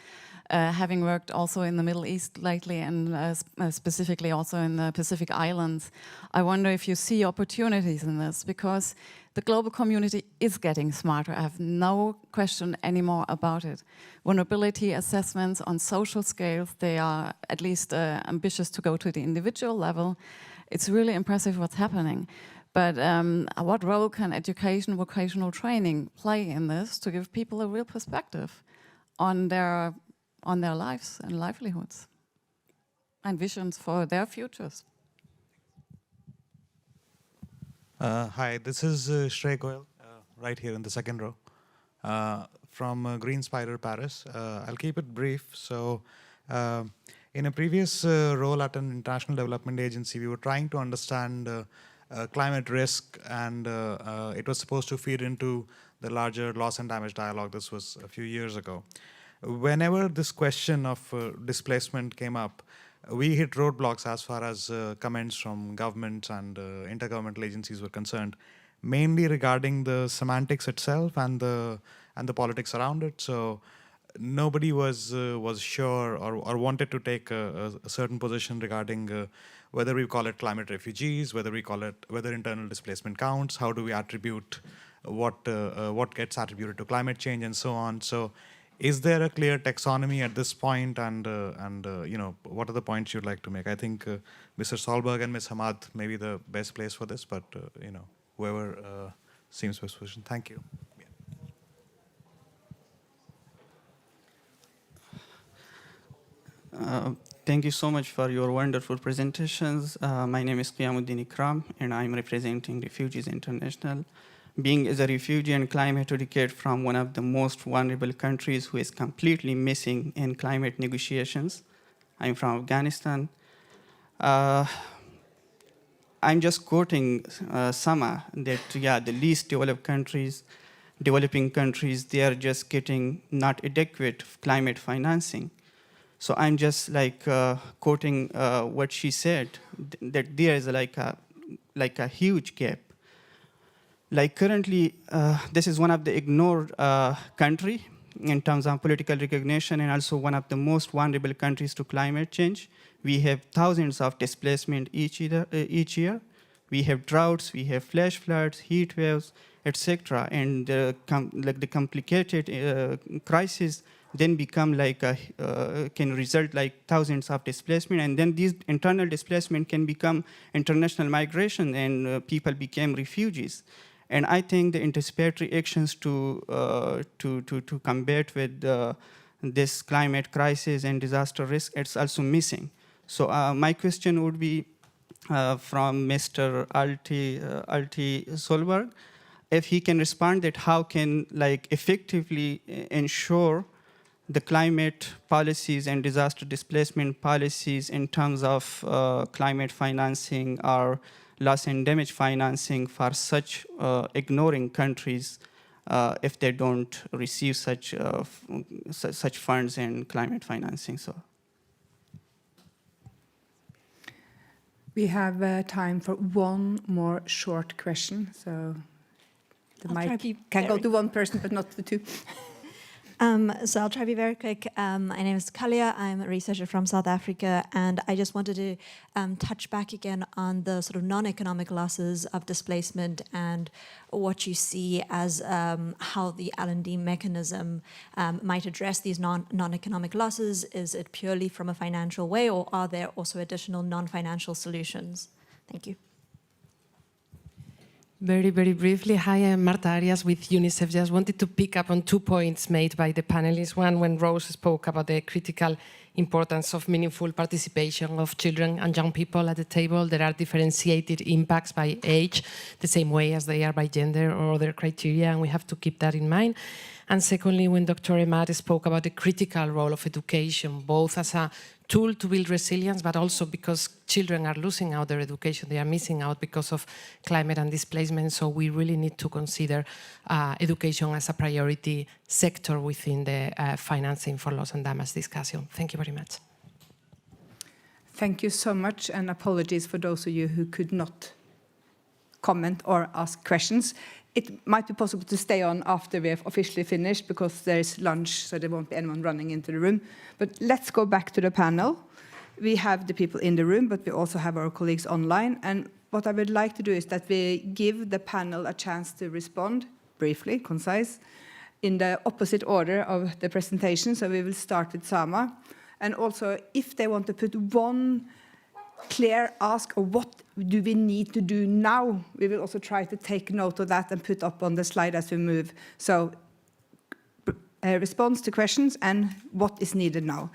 Having worked also in the Middle East lately and specifically also in the Pacific Islands, I wonder if you see opportunities in this, because the global community is getting smarter. I have no question anymore about it. Vulnerability assessments on social scales, they are at least ambitious to go to the individual level. It's really impressive what's happening. But what role can education, vocational training play in this to give people a real perspective on their lives and livelihoods and visions for their futures? Hi, this is Shrey Goyal, right here in the second row, from Green Spider, Paris. I'll keep it brief. So, in a previous role at an international development agency, we were trying to understand climate risk, and it was supposed to feed into the larger loss and damage dialogue. This was a few years ago. Whenever this question of displacement came up, we hit roadblocks as far as comments from governments and intergovernmental agencies were concerned, mainly regarding the semantics itself and the politics around it. So nobody was sure or wanted to take a certain position regarding whether we call it climate refugees, whether internal displacement counts, how do we attribute what gets attributed to climate change, and so on. So is there a clear taxonomy at this point, and you know, what are the points you'd like to make? I think Mr. Solberg and Ms. Emad may be the best place for this, but you know, whoever seems best positioned. Thank you. Thank you so much for your wonderful presentations. My name is Qiyamuddin Ikram, and I'm representing Refugees International. Being as a refugee and climate advocate from one of the most vulnerable countries who is completely missing in climate negotiations, I'm from Afghanistan. I'm just quoting Samah, that yeah, the least developed countries, developing countries, they are just getting not adequate climate financing. So I'm just like quoting what she said, that there is like a huge gap. Like currently, this is one of the ignored country in terms of political recognition, and also one of the most vulnerable countries to climate change. We have thousands of displacement each year. We have droughts, we have flash floods, heat waves, etc. And the complicated crisis then become like can result like thousands of displacement, and then these internal displacement can become international migration, and people became refugees. And I think the anticipatory actions to combat with this climate crisis and disaster risk, it's also missing. So my question would be from Mr. Atle Solberg, if he can respond that how can like effectively ensure the climate policies and disaster displacement policies in terms of climate financing or loss and damage financing for such ignoring countries if they don't receive such funds and climate financing. So we have time for one more short question. So the mic can go to one person, but not the two. So I'll try to be very quick. My name is Kalia. I'm a researcher from South Africa, and I just wanted to touch back again on the sort of non-economic losses of displacement and what you see as how the L&D mechanism might address these non-economic losses. Is it purely from a financial way, or are there also additional non-financial solutions? Thank you. Very, very briefly, hi, I'm Marta Arias with UNICEF. Just wanted to pick up on 2 points made by the panelists. One, when Rose spoke about the critical importance of meaningful participation of children and young people at the table. There are differentiated impacts by age, the same way as they are by gender or other criteria, and we have to keep that in mind. And secondly, when Dr. Emad spoke about the critical role of education, both as a tool to build resilience, but also because children are losing out their education, they are missing out because of climate and displacement, so we really need to consider education as a priority sector within the financing for loss and damage discussion. Thank you very much. Thank you so much, and apologies for those of you who could not comment or ask questions. It might be possible to stay on after we have officially finished, because there is lunch, so there won't be anyone running into the room. But let's go back to the panel. We have the people in the room, but we also have our colleagues online. And what I would like to do is that we give the panel a chance to respond briefly, concise, in the opposite order of the presentation. So we will start with Samah. And also, if they want to put one clear ask of what do we need to do now, we will also try to take note of that and put up on the slide as we move. So response to questions and what is needed now.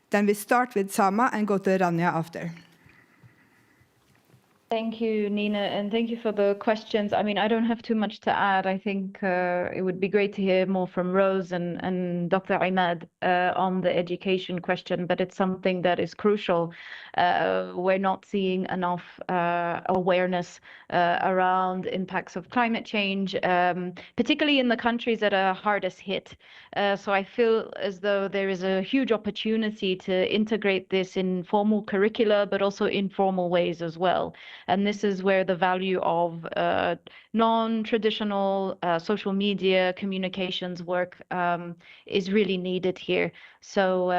Then we start with Samah and go to Rania after. Thank you, Nina, and thank you for the questions. I mean, I don't have too much to add. I think it would be great to hear more from Rose and Dr. Emad on the education question, but it's something that is crucial. We're not seeing enough awareness around impacts of climate change, particularly in the countries that are hardest hit. So I feel as though there is a huge opportunity to integrate this in formal curricula, but also informal ways as well. And this is where the value of non-traditional social media communications work is really needed here. So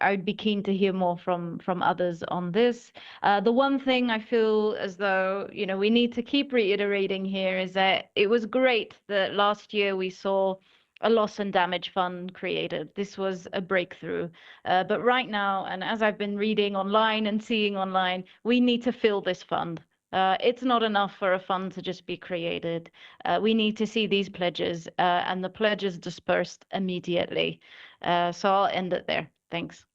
I'd be keen to hear more from others on this. The one thing I feel as though, you know, we need to keep reiterating here is that it was great that last year we saw a loss and damage fund created. This was a breakthrough. But right now, and as I've been reading online and seeing online, we need to fill this fund. It's not enough for a fund to just be created. We need to see these pledges and the pledges dispersed immediately. So I'll end it there. Thanks.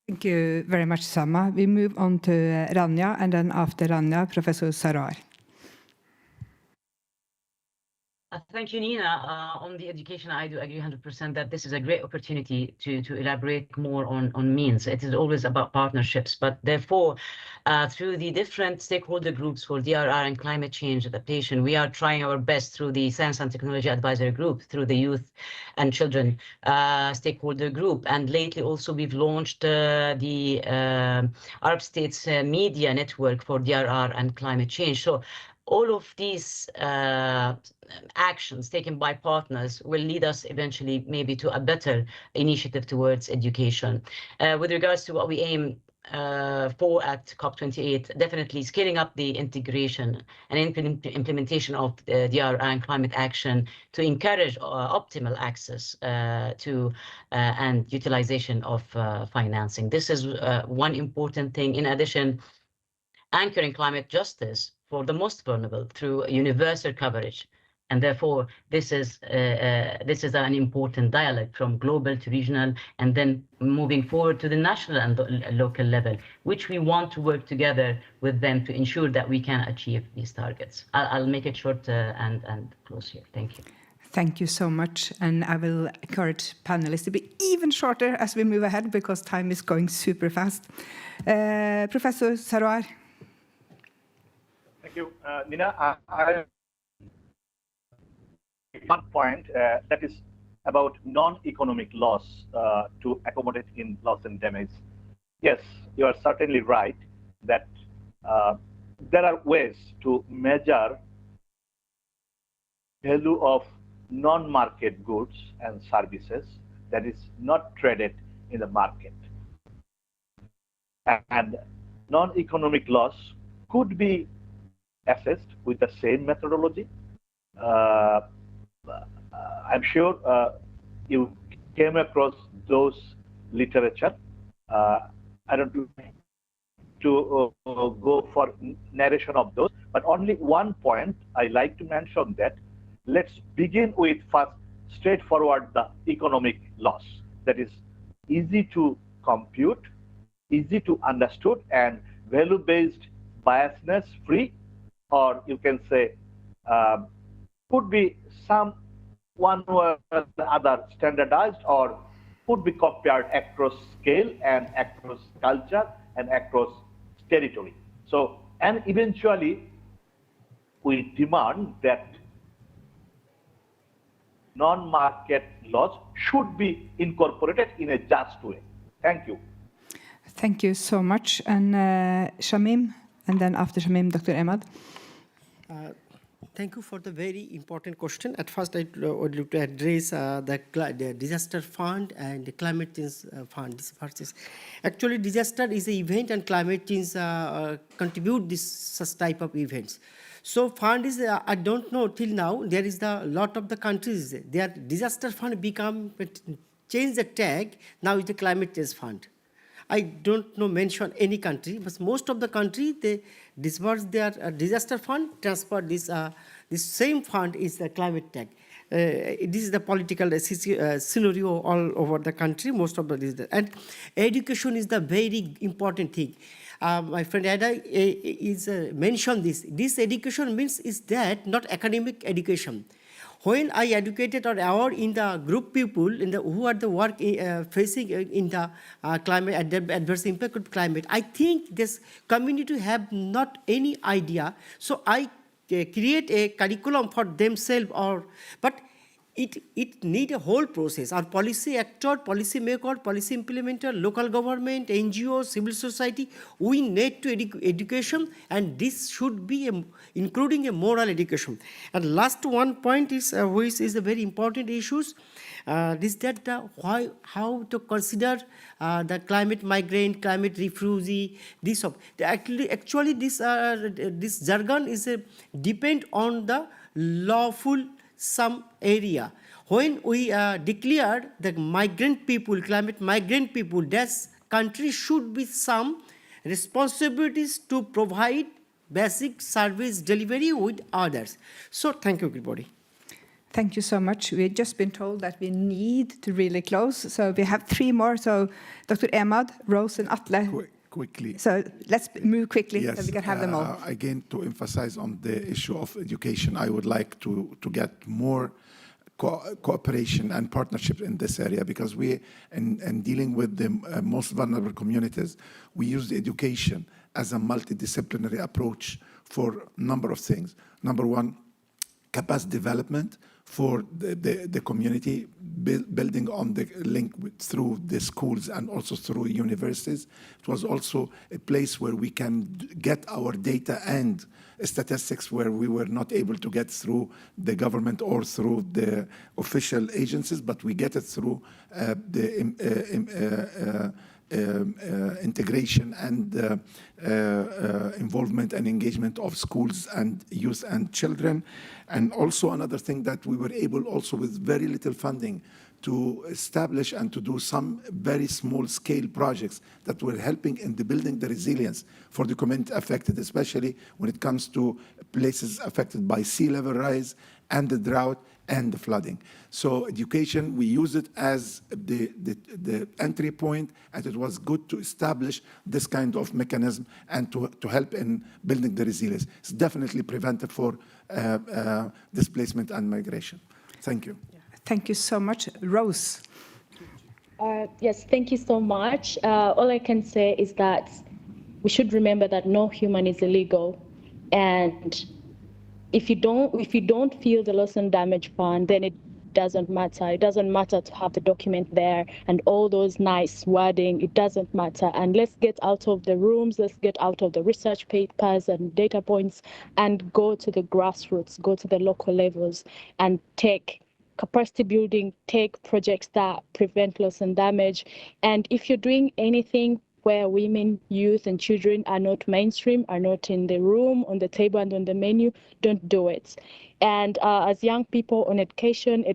Thank you very much, Samah. We move on to Rania, and then after Rania, Professor Saroar. Thank you, Nina. On the education, I do agree 100% that this is a great opportunity to elaborate more on means. It is always about partnerships, but therefore, through the different stakeholder groups for DRR and climate change adaptation, we are trying our best through the Science and Technology Advisory Group, through the Youth and Children stakeholder group. And lately also we've launched the Arab States Media Network for DRR and climate change. So all of these actions taken by partners will lead us eventually maybe to a better initiative towards education. With regards to what we aim for at COP28, definitely scaling up the integration and implementation of the DRR and climate action to encourage optimal access to and utilization of financing. This is one important thing. In addition, anchoring climate justice for the most vulnerable through universal coverage. And therefore, this is an important dialogue from global to regional, and then moving forward to the national and local level, which we want to work together with them to ensure that we can achieve these targets. I'll make it short and close here. Thank you. Thank you so much. And I will encourage panelists to be even shorter as we move ahead, because time is going super fast. Professor Saroar. Thank you, Nina. One point that is about non-economic loss to accommodate in loss and damage. Yes, you are certainly right that there are ways to measure value of non-market goods and services that is not traded in the market. And non-economic loss could be assessed with the same methodology. I'm sure you came across those literature. I don't want to go for narration of those, but only one point I like to mention that let's begin with first straightforward the economic loss that is easy to compute, easy to understood, and value-based biasness free, or you can say could be some one or the other standardized, or could be compared across scale and across culture and across territory. So, and eventually we demand that non-market laws should be incorporated in a just way. Thank you. Thank you so much. And Shamim, and then after Shamim, Dr. Emad. Thank you for the very important question. At first, I would like to address the disaster fund and the climate change fund. Actually, disaster is an event, and climate change contribute this such type of events. So fund is, I don't know till now, there is a lot of the countries, their disaster fund change the tag, now it's the climate change fund. I don't know mention any country, but most of the country, they disburse their disaster fund, transfer this same fund is the climate tag. this is the political scenario all over the country, most of the, and education is the very important thing. My friend Adly is mentioned this. This education means is that not academic education. When I educated or our in the group people in the who are the work facing in the climate adverse impact of climate, I think this community have not any idea. So I create a curriculum for themselves, but it need a whole process. Our policy actor, policy maker, policy implementer, local government, NGOs, civil society, we need to education, and this should be including a moral education. And last one point is which is a very important issues. Is that how to consider the climate migrant, climate refugee, this of actually this jargon is depend on the lawful some area. When we declared the migrant people, climate migrant people, that country should be some responsibilities to provide basic service delivery with others. So thank you, everybody. Thank you so much. We've just been told that we need to really close, so we have 3 more. So Dr. Emad, Rose, and Atle. Quickly. So let's move quickly yes, so we can have them all. Again, to emphasize on the issue of education, I would like to get more cooperation and partnership in this area, because we, in dealing with the most vulnerable communities, we use the education as a multidisciplinary approach for a number of things. Number one, capacity development for the community, building on the link through the schools and also through universities. It was also a place where we can get our data and statistics where we were not able to get through the government or through the official agencies, but we get it through the integration and involvement and engagement of schools and youth and children. And also another thing that we were able also with very little funding to establish and to do some very small scale projects that were helping in the building the resilience for the community affected, especially when it comes to places affected by sea level rise and the drought and the flooding. So education, we use it as the entry point, and it was good to establish this kind of mechanism and to help in building the resilience. It's definitely preventive for displacement and migration. Thank you. Thank you so much. Rose. Yes, thank you so much. All I can say is that we should remember that no human is illegal, and if you don't feel the loss and damage fund, then it doesn't matter. It doesn't matter to have the document there and all those nice wording. It doesn't matter. And let's get out of the rooms. Let's get out of the research papers and data points and go to the grassroots, go to the local levels and take capacity building, take projects that prevent loss and damage. And if you're doing anything where women, youth, and children are not mainstream, are not in the room, on the table, and on the menu, don't do it. And as young people on education,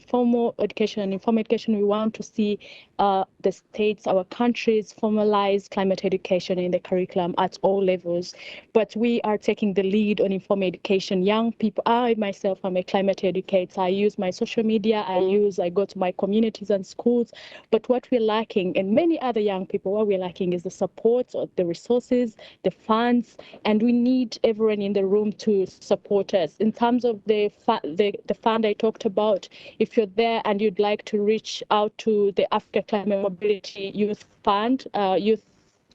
formal education, and informal education, we want to see the states, our countries, formalize climate education in the curriculum at all levels. But we are taking the lead on informal education. Young people, I myself am a climate educator. I use my social media, I go to my communities and schools. But what we're lacking, and many other young people, what we're lacking is the support, the resources, the funds, and we need everyone in the room to support us. In terms of the fund I talked about, if you're there and you'd like to reach out to the Africa Climate Mobility Youth Fund, Youth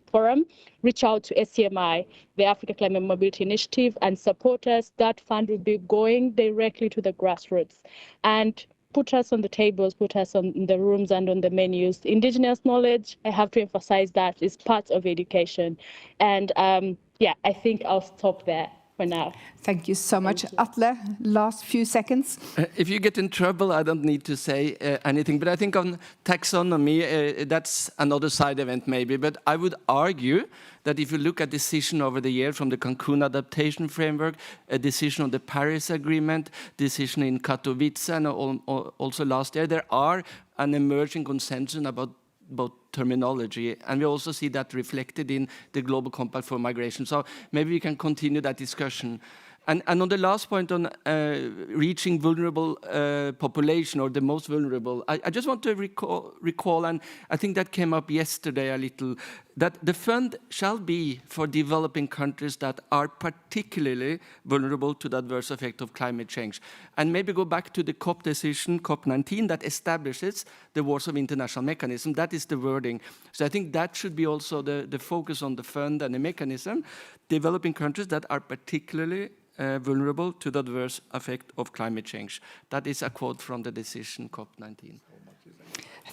Forum, reach out to SCMI, the Africa Climate Mobility Initiative, and support us. That fund will be going directly to the grassroots. And put us on the tables, put us on the rooms and on the menus. Indigenous knowledge, I have to emphasize that, is part of education. And yeah, I think I'll stop there for now. Thank you so much. Atle, last few seconds. If you get in trouble, I don't need to say anything, but I think on taxonomy, that's another side event maybe, but I would argue that if you look at decision over the year from the Cancun adaptation framework, a decision on the Paris Agreement, decision in Katowice, and also last year, there are an emerging consensus about terminology, and we also see that reflected in the Global Compact for Migration. So maybe we can continue that discussion. And on the last point on reaching vulnerable population or the most vulnerable, I just want to recall, and I think that came up yesterday a little, that the fund shall be for developing countries that are particularly vulnerable to the adverse effect of climate change. And maybe go back to the COP decision, COP19, that establishes the Warsaw International Mechanism. That is the wording. So I think that should be also the focus on the fund and the mechanism, developing countries that are particularly vulnerable to the adverse effect of climate change. That is a quote from the decision COP19.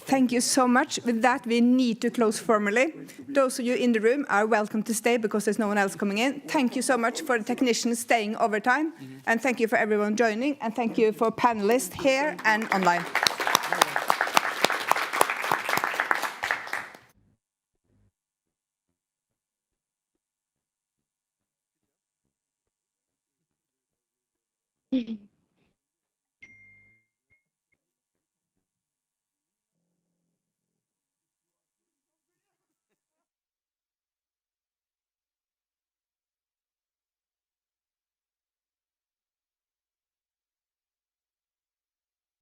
Thank you so much. With that, we need to close formally. Those of you in the room are welcome to stay because there's no one else coming in. Thank you so much for the technicians staying overtime. And thank you for everyone joining. And thank you for panelists here and online. Mhm.